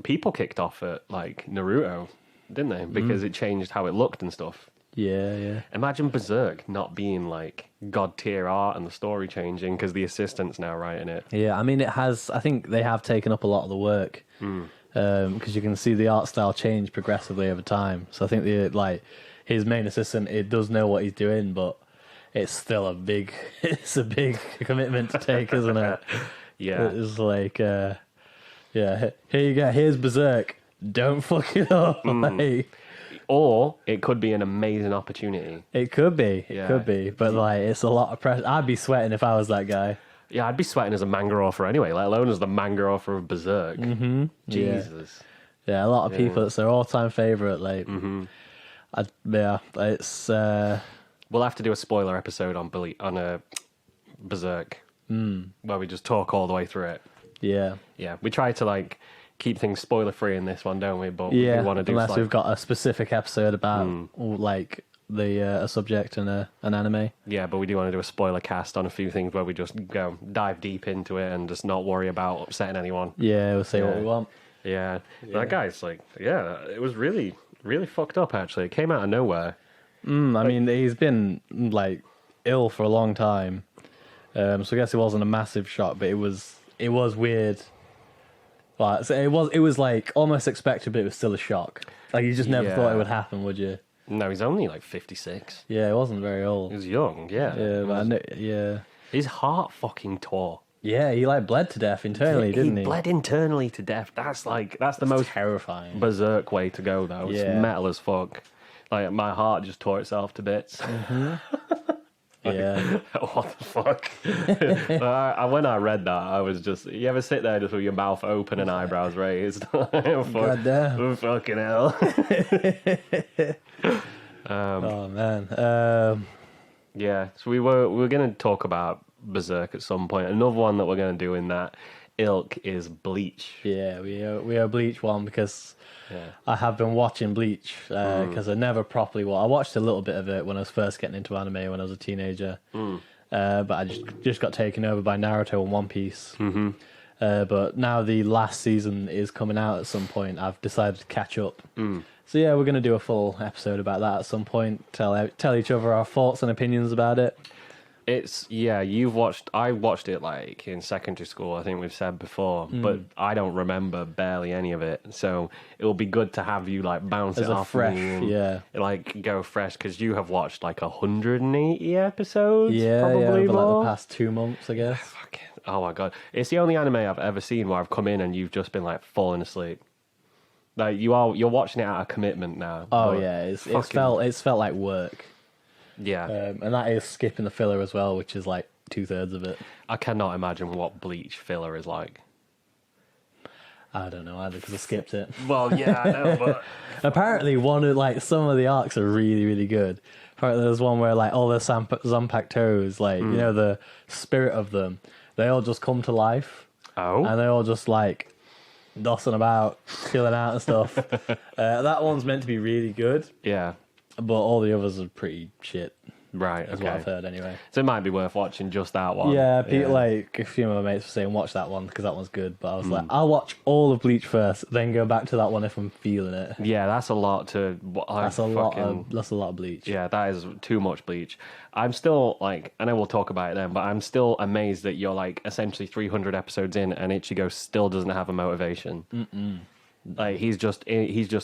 People kicked off at like Naruto, didn't they? Because it changed how it looked and stuff. Yeah. Imagine Berserk not being like god tier art and the story changing because the assistant's now writing it. Yeah, I mean, it has. I think they have taken up a lot of the work because you can see the art style change progressively over time. So I think his main assistant, it does know what he's doing, but it's still a big commitment to take, isn't it? Yeah, it's like here you go. Here's Berserk. Don't fuck it up. Like, or it could be an amazing opportunity. it could be. It could be. But like, it's a lot of pressure. I'd be sweating if I was that guy. Yeah, I'd be sweating as a manga author anyway, let alone as the manga author of Berserk. Jesus. Yeah, a lot of people. It's their all-time favorite. Like, it's. We'll have to do a spoiler episode on Berserk, where we just talk all the way through it. Yeah. Yeah, we try to like keep things spoiler free in this one, don't we? But Yeah, we want to do unless we've got a specific episode about like a subject and an anime. Yeah, but we do want to do a spoiler cast on a few things where we just go dive deep into it and just not worry about upsetting anyone. Yeah, we'll say what we want. Yeah. That guy's like, it was really, really fucked up. Actually, it came out of nowhere. I mean, he's been like ill for a long time, so I guess it wasn't a massive shock, but it was weird. Like, so it was like almost expected, but it was still a shock. Like you just never thought it would happen, would you? No, he's only like 56. Yeah, he wasn't very old. He was young. Yeah. Yeah, but his heart fucking tore. Yeah, he like bled to death internally, didn't he? He bled internally to death. That's the most terrifying Berserk way to go, though. It's metal as fuck. Like my heart just tore itself to bits. Yeah. What the fuck? When I read that, I was just... You ever sit there just with your mouth open and eyebrows raised? God damn. Fucking hell. Oh, man. Yeah, so we were going to talk about Berserk at some point. Another one that we're going to do in that ilk is Bleach. Yeah, we are Bleach one because I have been watching Bleach because I never properly. Well, I watched a little bit of it when I was first getting into anime when I was a teenager, but I just got taken over by Naruto and One Piece. But now the last season is coming out at some point. I've decided to catch up. So yeah, we're going to do a full episode about that at some point. Tell each other our thoughts and opinions about it. I watched it like in secondary school, I think we've said before, but I don't remember barely any of it. So it will be good to have you like bounce it off fresh, me and, like go fresh, because you have watched like 180 episodes, probably probably over more. like the past 2 months, I guess. Oh my god, it's the only anime I've ever seen where I've come in and you've just been like falling asleep. Like you're watching it out of commitment now. Oh yeah, it's felt like work. Yeah, and that is skipping the filler as well, which is like 2/3 of it. I cannot imagine what Bleach filler is like. I don't know either because I skipped it. Well, yeah, I know, but apparently some of the arcs are really, really good. Apparently there's one where like all the Zanpakutos, like you know, the spirit of them, they all just come to life. Oh, and they all just like dossing about, chilling out and stuff. That one's meant to be really good. Yeah. But all the others are pretty shit. Right, That's what I've heard anyway. So it might be worth watching just that one. Yeah, like a few of my mates were saying watch that one because that one's good. But I was like, I'll watch all of Bleach first, then go back to that one if I'm feeling it. Yeah, that's a lot to. That's a lot of Bleach. Yeah, that is too much Bleach. I'm still like, I know we'll talk about it then, but I'm still amazed that you're like essentially 300 episodes in and Ichigo still doesn't have a motivation. Like he's just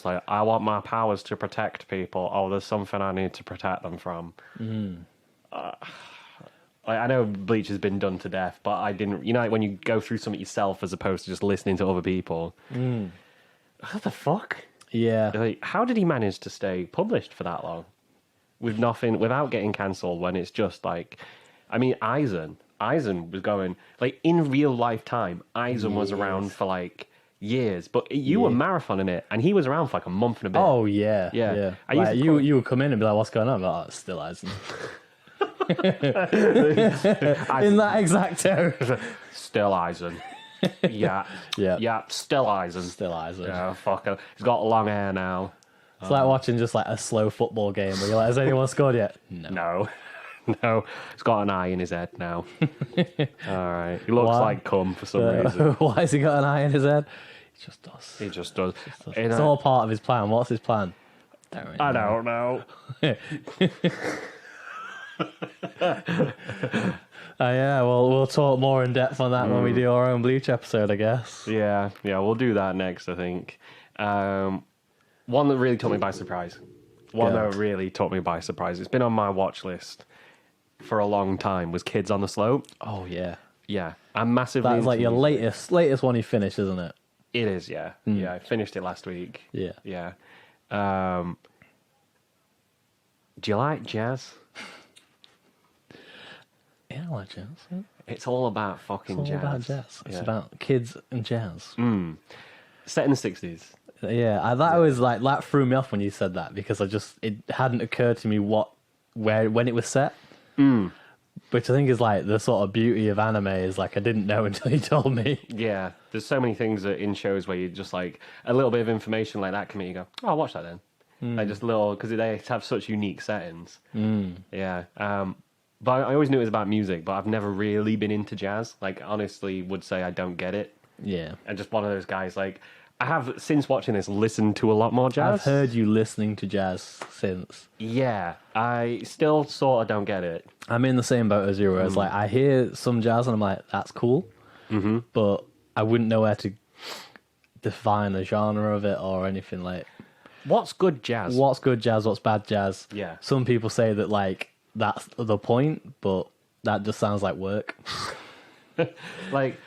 like, I want my powers to protect people. Oh, there's something I need to protect them from. I know Bleach has been done to death, but I didn't. You know, like when you go through something yourself as opposed to just listening to other people. What the fuck? Yeah. Like, how did he manage to stay published for that long with nothing, without getting cancelled? When it's just like, I mean, Aizen was going like in real life time. Aizen was around for like years, but you were marathoning it, and he was around for like a month and a bit. Oh yeah. Like, you would come in and be like, "What's going on?" Like, oh, it's still Aizen. In that exact tone. Still Aizen. Yeah, still Aizen. Yeah, fuck it. He's got long hair now. It's like watching just like a slow football game where you're like, "Has anyone scored yet?" No. He's got an eye in his head now. All right, he looks like cum for some reason. Why has he got an eye in his head? He just does. It's all part of his plan. What's his plan? I don't know. Yeah, well, we'll talk more in depth on that when we do our own Bleach episode, I guess. Yeah, we'll do that next, I think. One that really took me by surprise. It's been on my watch list for a long time, was Kids on the Slope. Oh, yeah. Yeah, I'm massively That's like your latest one you finished, isn't it? It is, yeah. Yeah, I finished it last week. Yeah. Yeah. Do you like jazz? Yeah, I like jazz. Yeah. It's all about fucking jazz. It's all about jazz. It's about kids and jazz. Set in the 60s. Yeah, that threw me off when you said that because it hadn't occurred to me when it was set. Which I think is like the sort of beauty of anime is like I didn't know until you told me. Yeah, there's so many things that in shows where you just like a little bit of information like that can make you go, oh, I'll watch that then. Like just little, because they have such unique settings. Yeah. But I always knew it was about music, but I've never really been into jazz. Like, honestly, would say I don't get it. Yeah. And just one of those guys, like, I have, since watching this, listened to a lot more jazz. I've heard you listening to jazz since. Yeah. I still sort of don't get it. I'm in the same boat as you, where it's like, I hear some jazz and I'm like, that's cool. But I wouldn't know where to define the genre of it or anything like. What's good jazz? What's good jazz? What's bad jazz? Yeah. Some people say that, like, that's the point, but that just sounds like work. Like,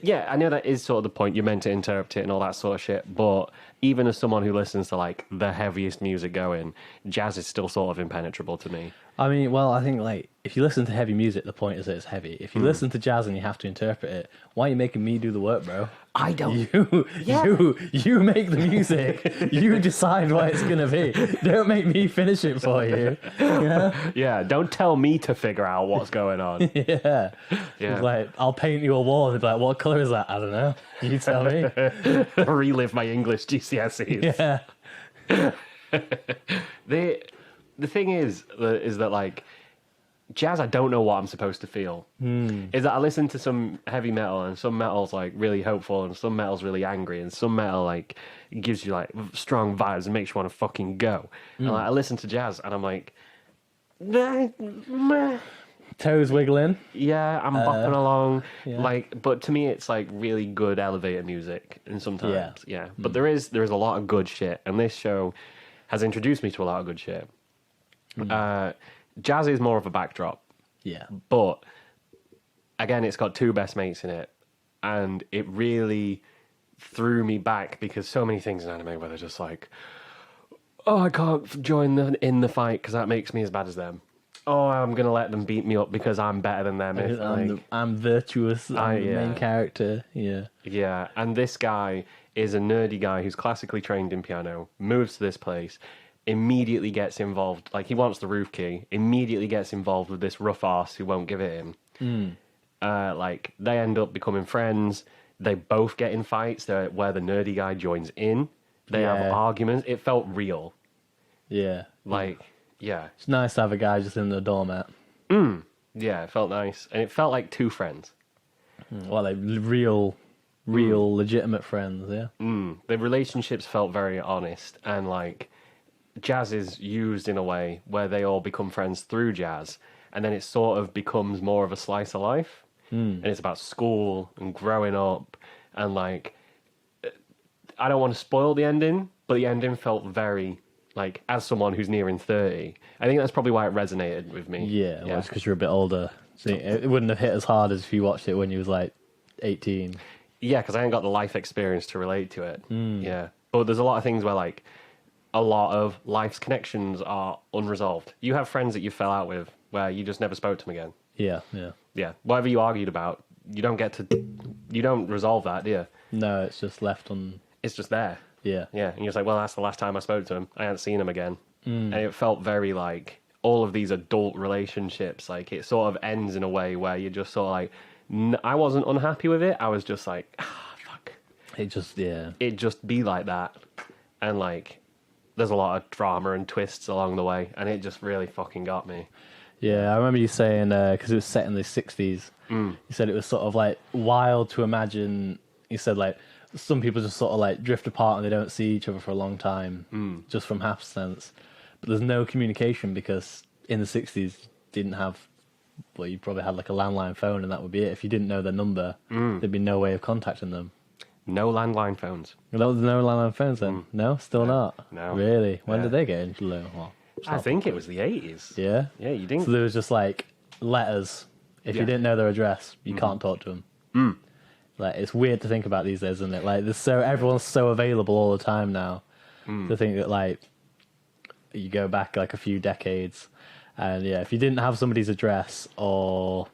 yeah, I know that is sort of the point. You're meant to interpret it and all that sort of shit. But even as someone who listens to like the heaviest music going, jazz is still sort of impenetrable to me. I mean, well, I think like if you listen to heavy music, the point is that it's heavy. If you listen to jazz and you have to interpret it, why are you making me do the work, bro? I don't. You make the music. You decide what it's gonna be. Don't make me finish it for you. Yeah. Yeah. Don't tell me to figure out what's going on. Yeah. Yeah. Like I'll paint you a wall. They'd be like, "What color is that?" I don't know. You tell me. Relive my English GCSEs. Yeah. The thing is that like jazz, I don't know what I'm supposed to feel. Is that I listen to some heavy metal and some metal's like really hopeful and some metal's really angry and some metal like gives you like strong vibes and makes you want to fucking go. And like I listen to jazz and I'm like, Toes wiggling. yeah, I'm bopping along. yeah. Like, but to me, it's like really good elevator music, and sometimes, yeah. But there is a lot of good shit, and this show has introduced me to a lot of good shit. Jazz is more of a backdrop, Yeah. but again, it's got two best mates in it, and it really threw me back because so many things in anime where they're just like, oh, I can't join in the fight because that makes me as bad as them. Oh, I'm gonna let them beat me up because I'm better than them. I'm virtuous. I'm the main character. Yeah. Yeah, and this guy is a nerdy guy who's classically trained in piano, moves to this place, immediately gets involved, like he wants the roof key, immediately gets involved with this rough arse who won't give it him. Like, they end up becoming friends, they both get in fights where the nerdy guy joins in, they have arguments, it felt real. Yeah. Like, yeah. It's nice to have a guy just in the doormat. Yeah, it felt nice, and it felt like two friends. Well, like real, legitimate friends, yeah. The relationships felt very honest, and like jazz is used in a way where they all become friends through jazz, and then it sort of becomes more of a slice of life, and it's about school and growing up, and like I don't want to spoil the ending, but the ending felt very like, as someone who's nearing 30, I think that's probably why it resonated with me. Yeah, well, it's because you're a bit older. So it wouldn't have hit as hard as if you watched it when you was like 18. Yeah, because I ain't got the life experience to relate to it. Yeah. But there's a lot of things where, like, a lot of life's connections are unresolved. You have friends that you fell out with where you just never spoke to them again. Yeah, yeah. Yeah. Whatever you argued about, you don't resolve that, do you? No, it's just left on... It's just there. Yeah. Yeah. And you're just like, well, that's the last time I spoke to him. I hadn't seen him again. And it felt very like all of these adult relationships, like it sort of ends in a way where you're just sort of like, I wasn't unhappy with it. I was just like, fuck. It just be like that. And like, there's a lot of drama and twists along the way. And it just really fucking got me. Yeah, I remember you saying, because it was set in the 60s, you said it was sort of like wild to imagine. You said like, some people just sort of like drift apart and they don't see each other for a long time, just from happenstance. But there's no communication because in the 60s you didn't have, well, you probably had like a landline phone and that would be it. If you didn't know their number, there'd be no way of contacting them. No landline phones. There was no landline phones then? No? Still not? No. Really? When did they get into well, I think it was the 80s. Yeah? Yeah, you didn't... So there was just like letters. If you didn't know their address, you can't talk to them. Like, it's weird to think about these days, isn't it? Like, everyone's so available all the time now. To think that, like, you go back like a few decades, and yeah, if you didn't have somebody's address or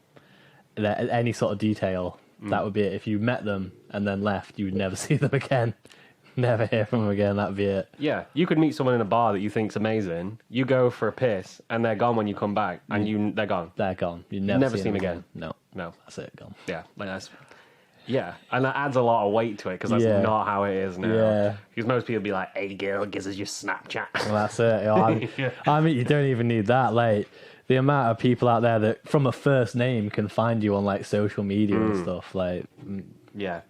any sort of detail, that would be it. If you met them and then left, you would never see them again. Never hear from them again. That would be it. Yeah, you could meet someone in a bar that you think's amazing. You go for a piss, and they're gone when you come back, and they're gone. They're gone. You never see them again. No, that's it. Gone. Yeah, like that's. Yeah, and that adds a lot of weight to it because that's not how it is now. Yeah, because most people be like, "Hey, girl, gives us your Snapchat." Well, that's it. I mean, you don't even need that. Like the amount of people out there that from a first name can find you on like social media and stuff. Like, yeah,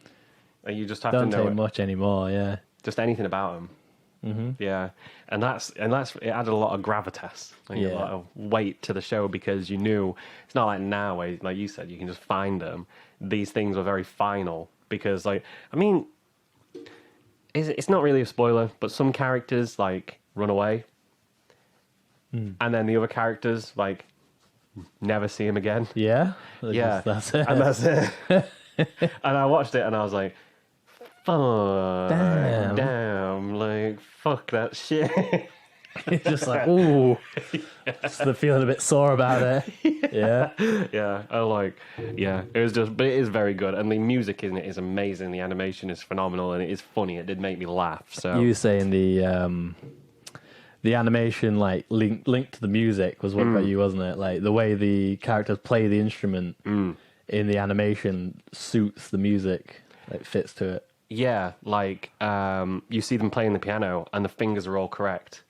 and you just have don't to know take much anymore. Yeah, just anything about them. Yeah, and that's it added a lot of gravitas, like a lot of weight to the show because you knew it's not like now where, like you said, you can just find them. These things were very final because, like, I mean, it's not really a spoiler, but some characters like run away, and then the other characters like never see him again. Yeah, that's it. And that's it. And I watched it and I was like, fuck, damn, like, fuck that shit. It's just like, ooh, just the feeling a bit sore about it. Yeah. It was just, but it is very good, and the music in it is amazing. The animation is phenomenal, and it is funny. It did make me laugh. So You were saying the animation, like, linked to the music was what got you, wasn't it? Like, the way the characters play the instrument in the animation suits the music, like, fits to it. yeah, like you see them playing the piano, and the fingers are all correct.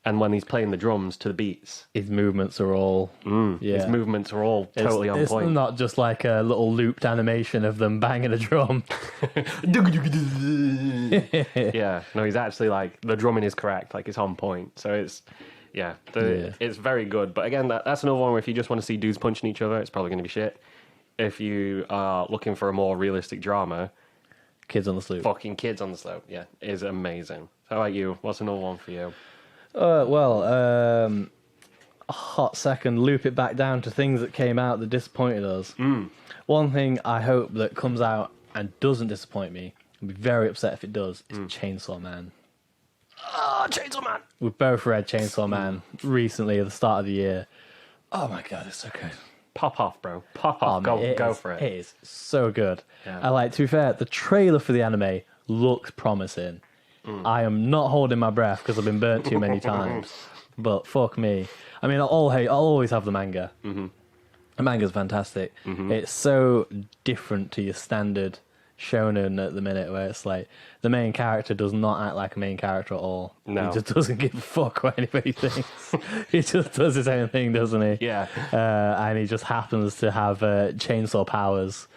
And when he's playing the drums to the beats, His movements are all, his movements are all totally on point. It's not just like a little looped animation of them banging a drum. Yeah, no, he's actually like, the drumming is correct, like it's on point. So it's, it's very good. But again, that's another one where if you just want to see dudes punching each other, it's probably going to be shit. If you are looking for a more realistic drama, Kids on the Slope. fucking Kids on the Slope, is amazing. How about you? What's another one for you? A hot second, loop it back down to things that came out that disappointed us. One thing I hope that comes out and doesn't disappoint me, I'd be very upset if it does, is Chainsaw Man. Chainsaw Man! We've both read Chainsaw Man recently at the start of the year. Oh my god, it's so good. Pop off, bro. Pop off. Go for it. It is so good. Yeah. I like, to be fair, the trailer for the anime looks promising. I am not holding my breath because I've been burnt too many times. But fuck me. I mean, I'll always have the manga. The manga's fantastic. It's so different to your standard shonen at the minute, where it's like the main character does not act like a main character at all. No. He just doesn't give a fuck what anybody thinks. He just does his own thing, doesn't he? Yeah. And he just happens to have chainsaw powers,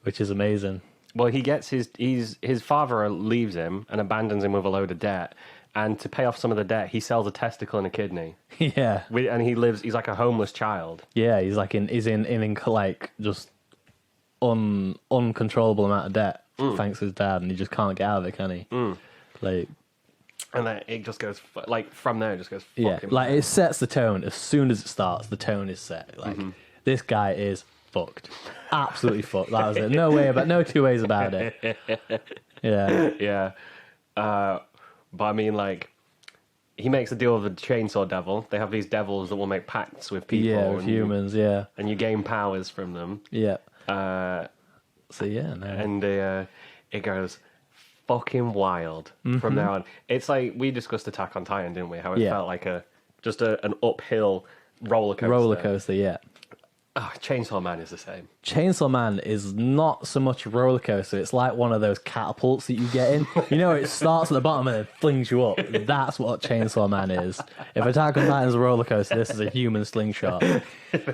which is amazing. Well, he gets his father leaves him and abandons him with a load of debt. And to pay off some of the debt, he sells a testicle and a kidney. Yeah. And he's like a homeless child. Yeah, he's like in like just uncontrollable amount of debt thanks to his dad, and he just can't get out of it, can he? Like, and then it just goes like from there. It just goes. yeah, like it sets the tone as soon as it starts. The tone is set. Like this guy is fucked, absolutely fucked. That was it. No two ways about it. Yeah, yeah. But I mean, like, he makes a deal with the chainsaw devil. They have these devils that will make pacts with people. Yeah, with humans. And you gain powers from them. Yeah. So yeah, no. And it goes fucking wild from there on. It's like we discussed Attack on Titan, didn't we? How it felt like an uphill roller coaster. Roller coaster, yeah. Oh, Chainsaw Man is the same. Chainsaw Man is not so much a roller coaster. It's like one of those catapults that you get in. You know, it starts at the bottom and then flings you up. That's what Chainsaw Man is. If Attack on Titan is a roller coaster, this is a human slingshot.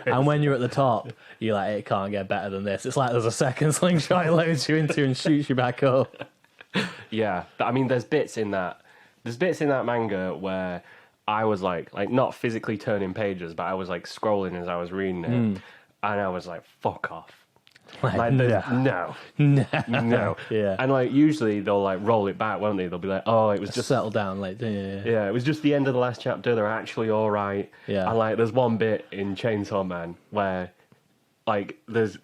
And when you're at the top, you're like, it can't get better than this. It's like there's a second slingshot it loads you into and shoots you back up. Yeah, I mean, there's bits in that manga where I was like not physically turning pages, but I was like scrolling as I was reading it, and I was like, "Fuck off!" Like, no. Yeah. And like usually they'll like roll it back, won't they? They'll be like, "Oh, it was just settle down." Like, yeah. Yeah, it was just the end of the last chapter. They're actually all right. Yeah. And like, there's one bit in Chainsaw Man where like there's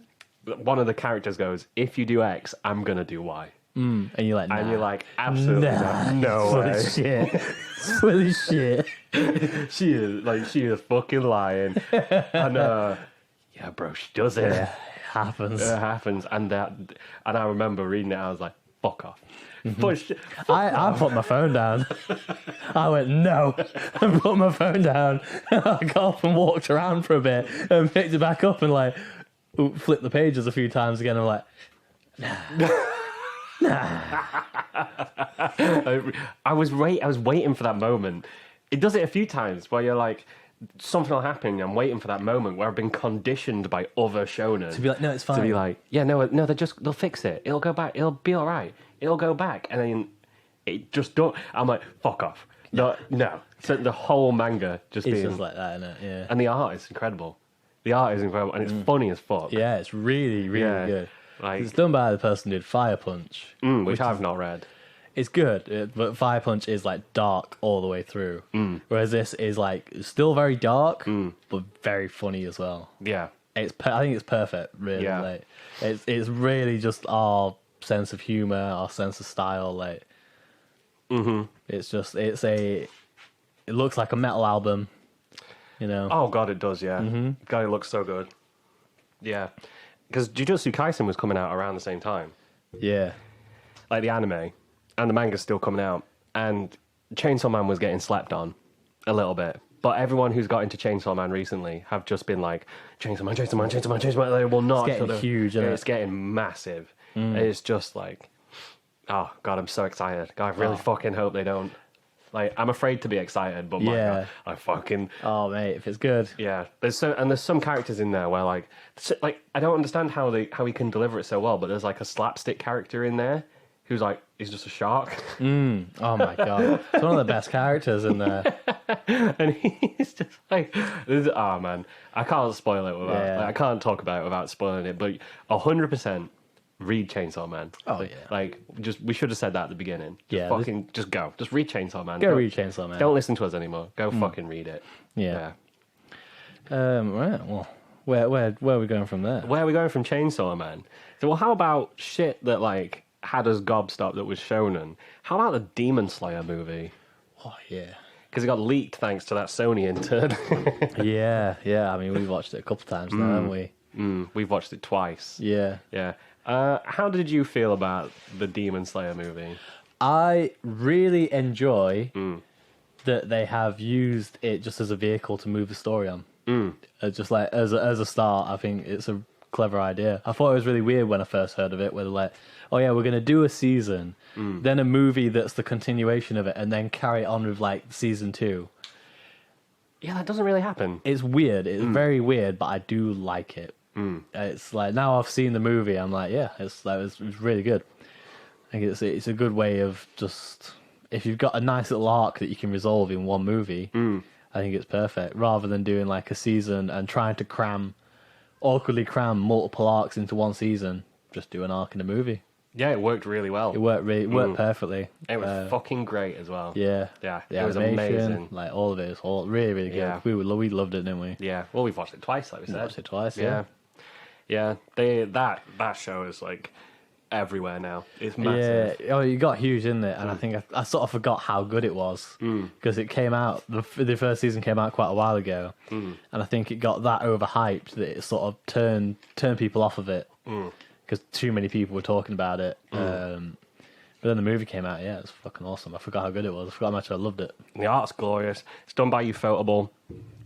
one of the characters goes, "If you do X, I'm gonna do Y." And you're like, nah. And you're like, absolutely not. No full way. of shit. Full of shit. She is fucking lying. And yeah, bro, she does it. Yeah, it happens. It happens. And I remember reading it, I was like, fuck off. But I put my phone down. I went, no. I put my phone down. I got up and walked around for a bit and picked it back up and like flipped the pages a few times again. I'm like, nah. I was waiting for that moment. It does it a few times where you're like, something will happen. And I'm waiting for that moment where I've been conditioned by other shonen to be like, no, it's fine. To be like, yeah, no, they'll fix it. It'll go back. It'll be all right. It'll go back. And then it just don't. I'm like, fuck off. No. So the whole manga it's being just like that, isn't it? Yeah. And the art is incredible. And it's funny as fuck. Yeah, it's really, really good. Like, it's done by the person who did Fire Punch, which I've not read. It's good, but Fire Punch is like dark all the way through, whereas this is like still very dark, but very funny as well. Yeah, I think it's perfect. Really, yeah. Like it's really just our sense of humor, our sense of style. Like, it's it looks like a metal album. You know. Oh god, it does. Yeah. God, it looks so good. Yeah, because Jujutsu Kaisen was coming out around the same time, Yeah. like the anime, and the manga's still coming out, and Chainsaw Man was getting slept on a little bit. But everyone who's got into Chainsaw Man recently have just been like, Chainsaw Man, Chainsaw Man, Chainsaw Man, Chainsaw Man. They will not. It's getting huge, isn't it? It's getting massive. It's just like, oh god, I'm so excited. God, I really fucking hope they don't. Like, I'm afraid to be excited, but my god, I fucking. Oh mate, if it's good. Yeah, there's some characters in there where like I don't understand how he can deliver it so well, but there's like a slapstick character in there who's like he's just a shark. Oh my god, it's one of the best characters in there. And he's just like, oh man, I can't spoil it without. Like, I can't talk about it without spoiling it. But 100%. Read Chainsaw Man. Oh yeah. Like, we should have said that at the beginning. Just go. Just read Chainsaw Man. Go read Chainsaw Man. Don't listen to us anymore. Go fucking read it. Yeah. Right. Well, where are we going from there? Where are we going from Chainsaw Man? So, well, how about shit that like had us gobstopped that was shonen? How about the Demon Slayer movie? Oh yeah. Because it got leaked thanks to that Sony intern. Yeah. I mean, we've watched it a couple times now, haven't we? We've watched it twice. Yeah. Yeah. How did you feel about the Demon Slayer movie? I really enjoy that they have used it just as a vehicle to move the story on. Just like as a start, I think it's a clever idea. I thought it was really weird when I first heard of it, where they're like, oh yeah, we're going to do a season, then a movie that's the continuation of it, and then carry it on with like season 2. Yeah, that doesn't really happen. It's weird. It's very weird, but I do like it. It's like, now I've seen the movie, I'm like, yeah, it's really good. I think it's a good way of just, if you've got a nice little arc that you can resolve in one movie, I think it's perfect. Rather than doing like a season and trying to awkwardly cram multiple arcs into one season, just do an arc in a movie. Yeah, it worked really well. It worked perfectly. It was fucking great as well. Yeah. It was amazing. Like all of it is all really, really good. Yeah. We loved it, didn't we? Yeah. Well, we've watched it twice, like we said. Watched it twice. Yeah. That show is like everywhere now. It's massive. Yeah. Oh, it got huge, didn't it? And I think I sort of forgot how good it was because it came out. The first season came out quite a while ago, and I think it got that overhyped that it sort of turned people off of it because too many people were talking about it. But then the movie came out. Yeah, it was fucking awesome. I forgot how good it was. I forgot how much I loved it. The art's glorious. It's done by Ufotable.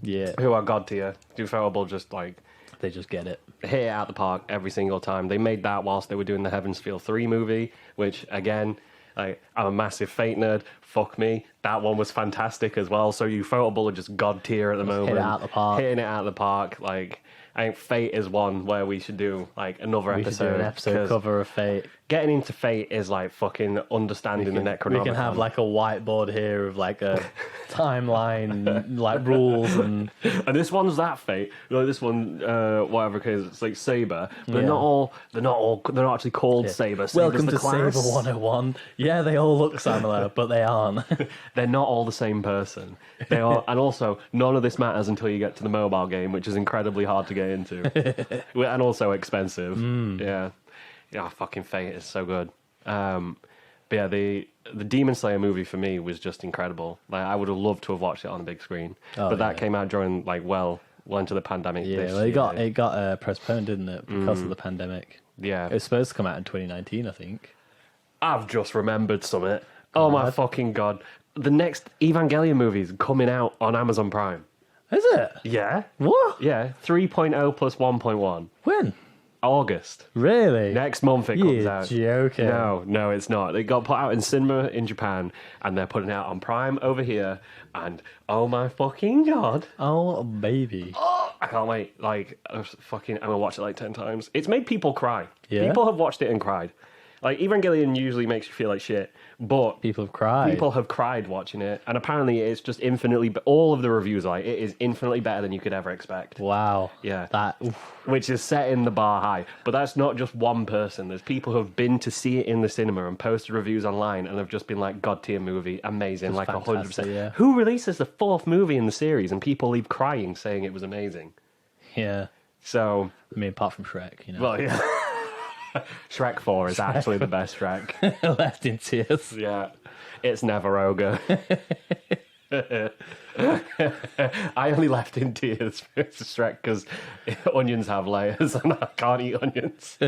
Yeah. Who are god tier. Ufotable just like. They just get it. Hit it out the park every single time. They made that whilst they were doing the Heaven's Feel 3 movie, which, again, I'm a massive Fate nerd. Fuck me. That one was fantastic as well. So Ufotable are just god tier at the moment. Hitting it out the park. Hitting it out of the park. Like, I think Fate is one where we should do, like, another episode. We should do an episode cover of Fate. Getting into Fate is, like, fucking understanding the Necronomicon. We can have, like, a whiteboard here of, like, a timeline, like, rules and... And this one's that Fate. Like, this one, whatever, because it's, like, Saber. But they're not actually called Saber. Welcome to class. Saber 101. Yeah, they all look similar, but they aren't. They're not all the same person. They are, and also, none of this matters until you get to the mobile game, which is incredibly hard to get into. And also expensive. Yeah, fucking Fate is so good. But yeah, the Demon Slayer movie for me was just incredible. Like, I would have loved to have watched it on a big screen, but that came out during like well into the pandemic. Yeah, well, it got postponed, didn't it, because of the pandemic? Yeah, it was supposed to come out in 2019, I think. I've just remembered something. Oh my fucking god! The next Evangelion movie is coming out on Amazon Prime. Is it? Yeah. What? Yeah, 3.0 plus 1.1. When? August. Really? Next month it comes out. You're joking. No, it's not. It got put out in cinema in Japan, and they're putting it out on Prime over here, and oh my fucking god. Oh, baby. Oh, I can't wait. Like, I'm gonna watch it like 10 times. It's made people cry. Yeah? People have watched it and cried. Like, Evangelion usually makes you feel like shit, but people have cried. People have cried watching it, and apparently it's just infinitely. All of the reviews are like, it is infinitely better than you could ever expect. Wow. Yeah. Which is setting the bar high. But that's not just one person. There's people who have been to see it in the cinema and posted reviews online and have just been like, god tier movie, amazing, like 100%. Yeah. Who releases the 4th movie in the series and people leave crying saying it was amazing? Yeah. So, I mean, apart from Shrek, you know. Well, yeah. Shrek 4 is actually the best Shrek. Left in tears. Yeah. It's never ogre. I only left India the Spirits of Shrek because onions have layers and I can't eat onions.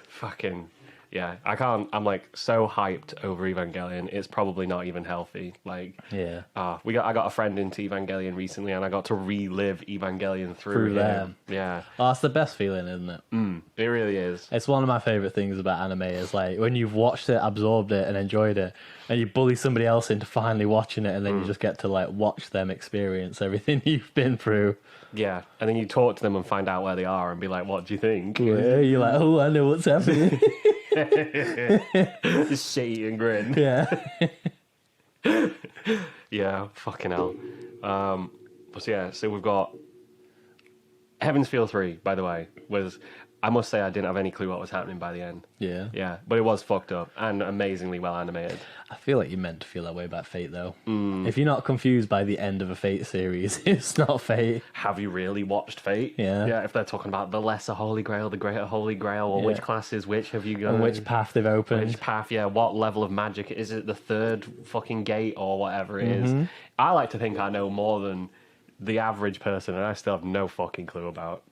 Fucking yeah, I can't. I'm like so hyped over Evangelion. It's probably not even healthy. Like, Yeah. I got a friend into Evangelion recently, and I got to relive Evangelion through him. them. Yeah, Oh, that's the best feeling, isn't it? it really is. It's one of my favorite things about anime is like when you've watched it, absorbed it, and enjoyed it, and you bully somebody else into finally watching it, and then you just get to like watch them experience everything you've been through. Yeah, and then you talk to them and find out where they are, and be like, "What do you think?" Yeah, you're like, oh, I know what's happening. Just shitty and grin. Yeah. Yeah, fucking hell. But yeah, so we've got Heaven's Feel 3, by the way, was, I must say I didn't have any clue what was happening by the end. Yeah. Yeah, but it was fucked up and amazingly well animated. I feel like you're meant to feel that way about Fate, though. If you're not confused by the end of a Fate series, it's not Fate. Have you really watched Fate? Yeah. Yeah, if they're talking about the lesser Holy Grail, the greater Holy Grail, or which classes, which have you gone? And which path they've opened. Which path, yeah, what level of magic, is it the third fucking gate or whatever it is? I like to think I know more than the average person, and I still have no fucking clue about.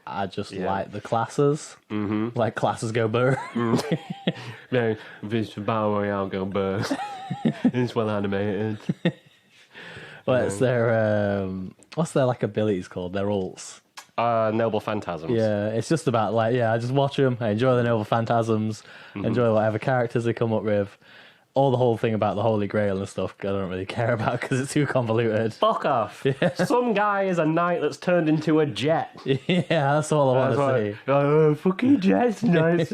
I just like the classes. Like classes go burr. No, this Battle Royale go burr. It's well animated. What's their like abilities called? Their ults. Noble Phantasms. Yeah, it's just about like, I just watch them. I enjoy the Noble Phantasms. Enjoy whatever characters they come up with. All the whole thing about the Holy Grail and stuff, I don't really care about because it's too convoluted. Fuck off. Yeah. Some guy is a knight that's turned into a jet. Yeah, that's all I want to see. Fucking jets, knights,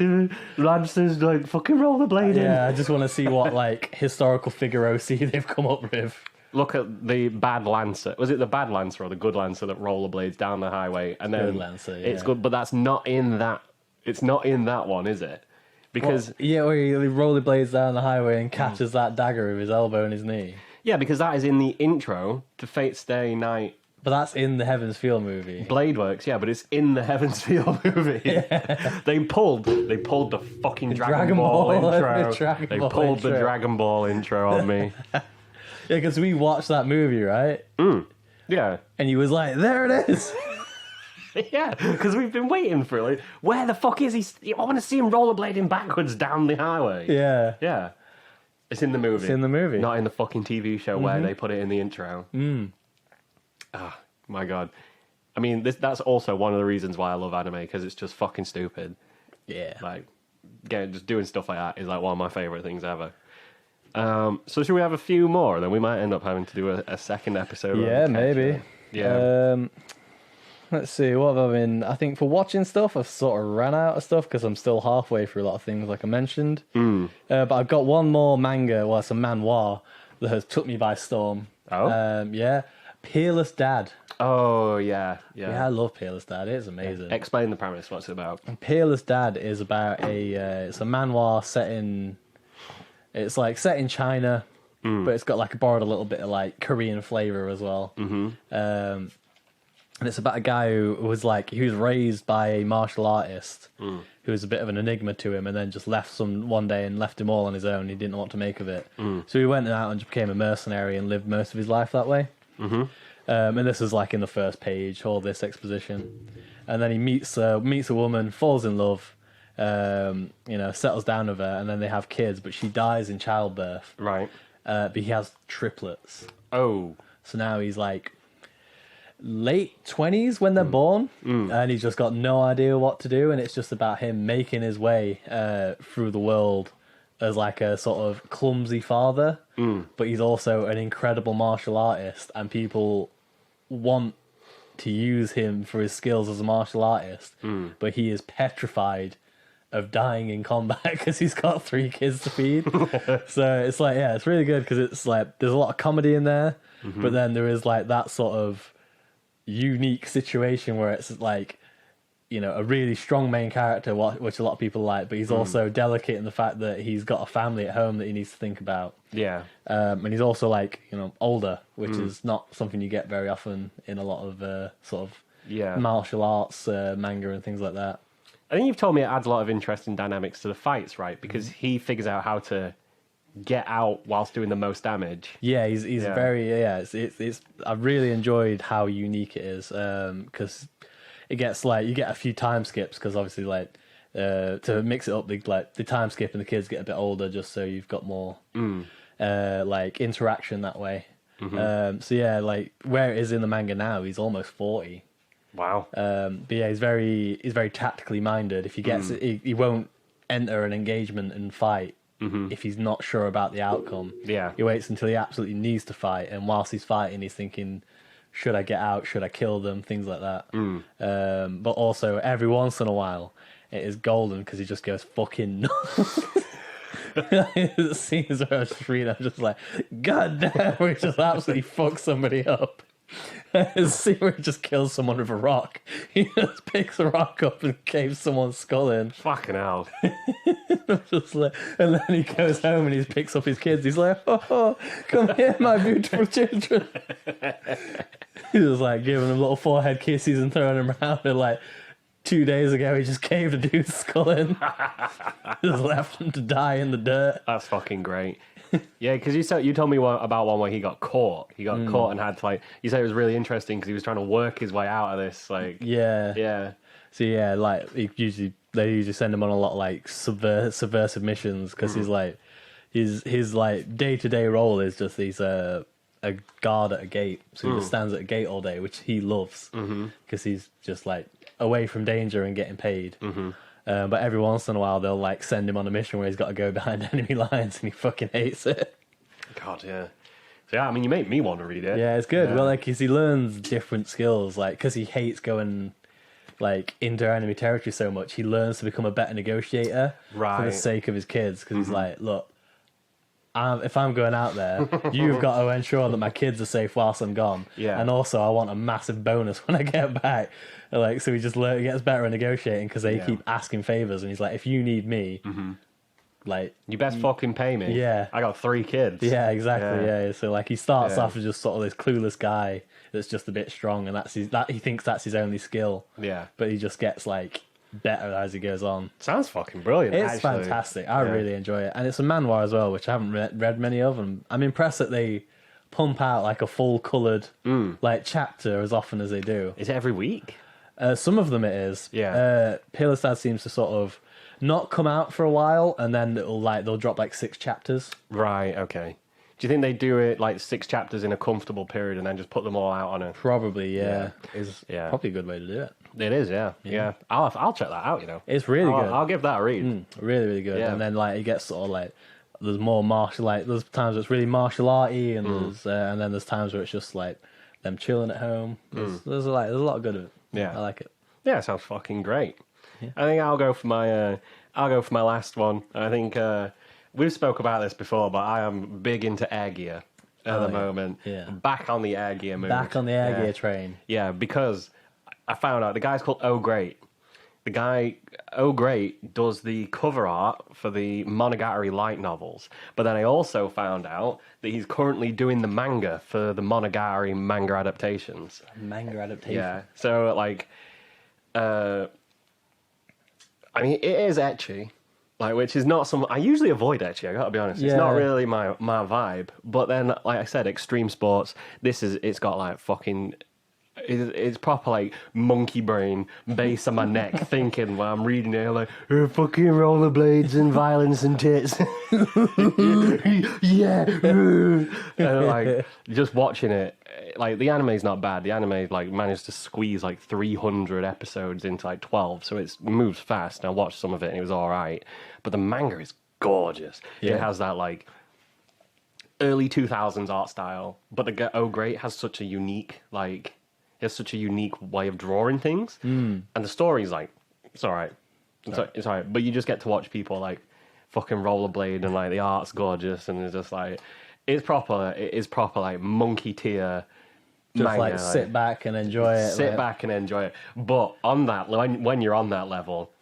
lancers, like fucking rollerblading. Yeah, I just want to see what like historical figurosi they've come up with. Look at the bad lancer. Was it the bad lancer or the good lancer that rollerblades down the highway? And then Good lancer, it's yeah. good, but that's not in that. It's not in that one, is it? Because where he rollerblades down the highway and catches that dagger with his elbow and his knee. yeah, because that is in the intro to Fate's Day Night. But that's in the Heaven's Feel movie. Blade Works, yeah, but it's in the Heaven's Feel movie. Yeah. They pulled the fucking Dragon Ball intro. They pulled the Dragon Ball intro on me. Yeah, because we watched that movie, right? Yeah. And you was like, there it is. Yeah, because we've been waiting for it. Like, where the fuck is he? I want to see him rollerblading backwards down the highway. Yeah. Yeah. It's in the movie. It's in the movie. Not in the fucking TV show where they put it in the intro. Ah, my God. I mean, that's also one of the reasons why I love anime, because it's just fucking stupid. Yeah. Like, again, just doing stuff like that is like one of my favourite things ever. So should we have a few more? Then we might end up having to do a second episode. Yeah, maybe. Yeah. Let's see, what have I been... I think for watching stuff, I've sort of ran out of stuff because I'm still halfway through a lot of things, like I mentioned. But I've got one more manga, well, it's a manhwa, that has took me by storm. Oh? Yeah. Peerless Dad. Oh, yeah. Yeah, I love Peerless Dad. It's amazing. Explain the premise. What's it about? Peerless Dad is about it's a manhwa set in... It's like set in China, but it's got like borrowed a little bit of like Korean flavour as well. And it's about a guy who was raised by a martial artist who was a bit of an enigma to him, and then just left one day and left him all on his own. He didn't know what to make of it. So he went out and just became a mercenary and lived most of his life that way. And this is like in the first page, all this exposition. And then he meets a woman, falls in love, settles down with her, and then they have kids, but she dies in childbirth. Right. But he has triplets. Oh. So now he's like late 20s when they're born, and he's just got no idea what to do, and it's just about him making his way through the world as like a sort of clumsy father, but he's also an incredible martial artist, and people want to use him for his skills as a martial artist, but he is petrified of dying in combat because he's got 3 kids to feed. So it's like, yeah, it's really good because it's like there's a lot of comedy in there, but then there is like that sort of unique situation where it's like, a really strong main character, which a lot of people like, but he's also delicate in the fact that he's got a family at home that he needs to think about. Yeah. And he's also like, older, which is not something you get very often in a lot of sort of martial arts manga and things like that. I think you've told me it adds a lot of interesting dynamics to the fights, right? Because he figures out how to get out whilst doing the most damage. Yeah, he's very it's I really enjoyed how unique it is, because it gets like you get a few time skips because obviously like to mix it up, the time skip and the kids get a bit older just so you've got more like interaction that way. So yeah, like where it is in the manga now, he's almost 40. Wow. But yeah, he's very tactically minded. If he gets he won't enter an engagement and fight if he's not sure about the outcome. Yeah. He waits until he absolutely needs to fight, and whilst he's fighting, he's thinking, should I get out? Should I kill them? Things like that. But also, every once in a while, it is golden because he just goes fucking nuts. The scenes where I was just reading, I'm just like, God damn, we just absolutely fuck somebody up. The scene where he just kills someone with a rock. He just picks a rock up and caves someone's skull in. Fucking hell. Just like, and then he goes home and he picks up his kids. He's like, oh, come here, my beautiful children. He was like giving them little forehead kisses and throwing them around. And like 2 days ago, he just caved a dude's skull in. Just left him to die in the dirt. That's fucking great. Yeah, because you told me about one where he got caught. He got caught and had to like. You said it was really interesting because he was trying to work his way out of this. Like, yeah. So yeah, like they usually send him on a lot of like subversive missions because he's like his like day-to-day role is just he's a guard at a gate, so he just stands at a gate all day, which he loves because he's just like away from danger and getting paid. But every once in a while they'll like send him on a mission where he's got to go behind enemy lines and he fucking hates it. God, yeah. So yeah, I mean, you make me want to read it. Yeah, it's good. Well, like, cause he learns different skills, like, because he hates going like into enemy territory so much, he learns to become a better negotiator for the sake of his kids. Because he's like, look, if I'm going out there, you've got to ensure that my kids are safe whilst I'm gone. Yeah. And also, I want a massive bonus when I get back. Like, so he just gets better at negotiating because they keep asking favors, and he's like, if you need me, like, you best fucking pay me. Yeah. I got 3 kids. Yeah, exactly. Yeah. So like, he starts off as just sort of this clueless guy that's just a bit strong, and he thinks that's his only skill. Yeah. But he just gets like better as he goes on. Sounds fucking brilliant. It's fantastic. I really enjoy it, and it's a manhwa as well, which I haven't read many of, and I'm impressed that they pump out like a full coloured like chapter as often as they do. Is it every week? Some of them it is. Yeah. Pilastad seems to sort of not come out for a while, and then they'll drop like 6 chapters. Right. Okay. Do you think they do it like 6 chapters in a comfortable period and then just put them all out on a? Probably, yeah. Is probably a good way to do it. It is, yeah. I'll check that out. You know, it's really good. I'll give that a read. Really, really good. Yeah. And then like it gets sort of like there's more martial, like there's times where it's really martial arty, and and then there's times where it's just like them chilling at home. There's a lot of good of it. Yeah, I like it. Yeah, it sounds fucking great. Yeah. I think I'll go for my last one. I think we've spoke about this before, but I am big into air gear at the moment. Yeah. Back on the air gear move. Back on the air gear train. Yeah, because I found out the guy's called Oh Great. The guy, Oh Great, does the cover art for the Monogatari light novels. But then I also found out that he's currently doing the manga for the Monogatari manga adaptations. Manga adaptation. Yeah. So, like, I mean, it is ecchi, like, which is not some. I usually avoid ecchi. I gotta be honest. It's not really my vibe. But then, like I said, extreme sports. It's got like fucking. It's proper like monkey brain base on my neck thinking while I'm reading it like fucking rollerblades and violence and tits. Yeah. And like just watching it, like the anime's not bad. The anime like managed to squeeze like 300 episodes into like 12, so it moves fast. And I watched some of it and it was all right, but the manga is gorgeous. It has that like early 2000s art style, but the Oh Great has such a unique like. He has such a unique way of drawing things, and the story's like, it's all right, it's all right. But you just get to watch people like fucking rollerblade, and like the art's gorgeous, and it's just like it is proper like monkey tier. Just manga, like sit back and enjoy it. Sit back and enjoy it. But on that, when you're on that level,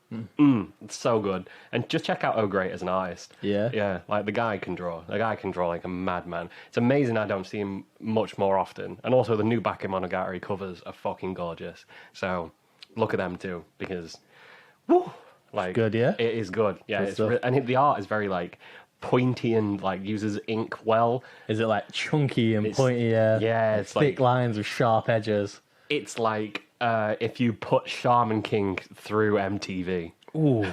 it's so good. And just check out Oh Great as an artist. Yeah, like the guy can draw like a madman. It's amazing I don't see him much more often. And also the new Bakemonogatari covers are fucking gorgeous, so look at them too, because woo, like good. Yeah, it is good. Yeah, and the art is very like pointy and like uses ink well. Is it like chunky and pointy? Yeah, it's thick like lines with sharp edges. it's like if you put Shaman King through MTV. Ooh.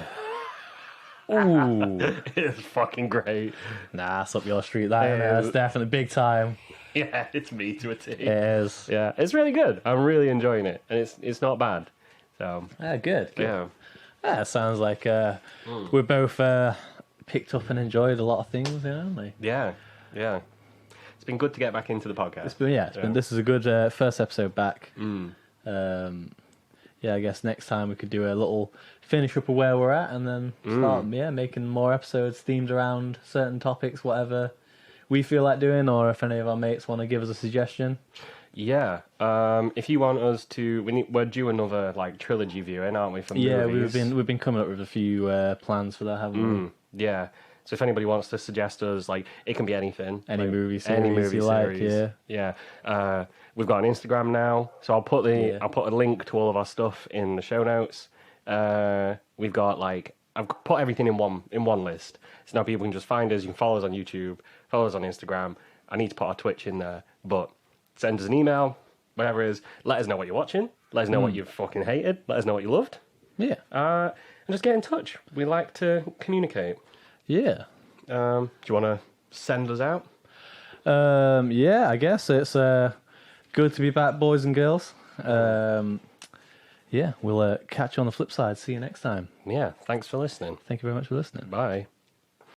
Ooh. It's fucking great. Nah, it's up your street. That's definitely big time. Yeah, it's me to a T. It is. Yeah, it's really good. I'm really enjoying it, and it's not bad. So Good. yeah, It sounds like we're both picked up and enjoyed a lot of things, haven't we? yeah. It's been good to get back into the podcast. It's been. This is a good first episode back. I guess next time we could do a little finish up of where we're at, and then start making more episodes themed around certain topics, whatever we feel like doing, or if any of our mates want to give us a suggestion. Yeah. If you want us to, we're due another like trilogy viewing, aren't we? From movies? we've been coming up with a few plans for that, haven't we? Yeah. So if anybody wants to suggest us, like, it can be anything. Any like, movie series any movie you series. like, Yeah. We've got an Instagram now, so I'll put a link to all of our stuff in the show notes. We've got like I've put everything in one list, so now people can just find us. You can follow us on YouTube, follow us on Instagram. I need to put our Twitch in there, but send us an email, whatever it is. Let us know what you're watching. Let us know what you fucking hated. Let us know what you loved. Yeah. And just get in touch. We like to communicate. Yeah. Do you want to send us out? I guess it's good to be back, boys and girls. We'll catch you on the flip side. See you next time. Yeah, thanks for listening. Thank you very much for listening. Bye.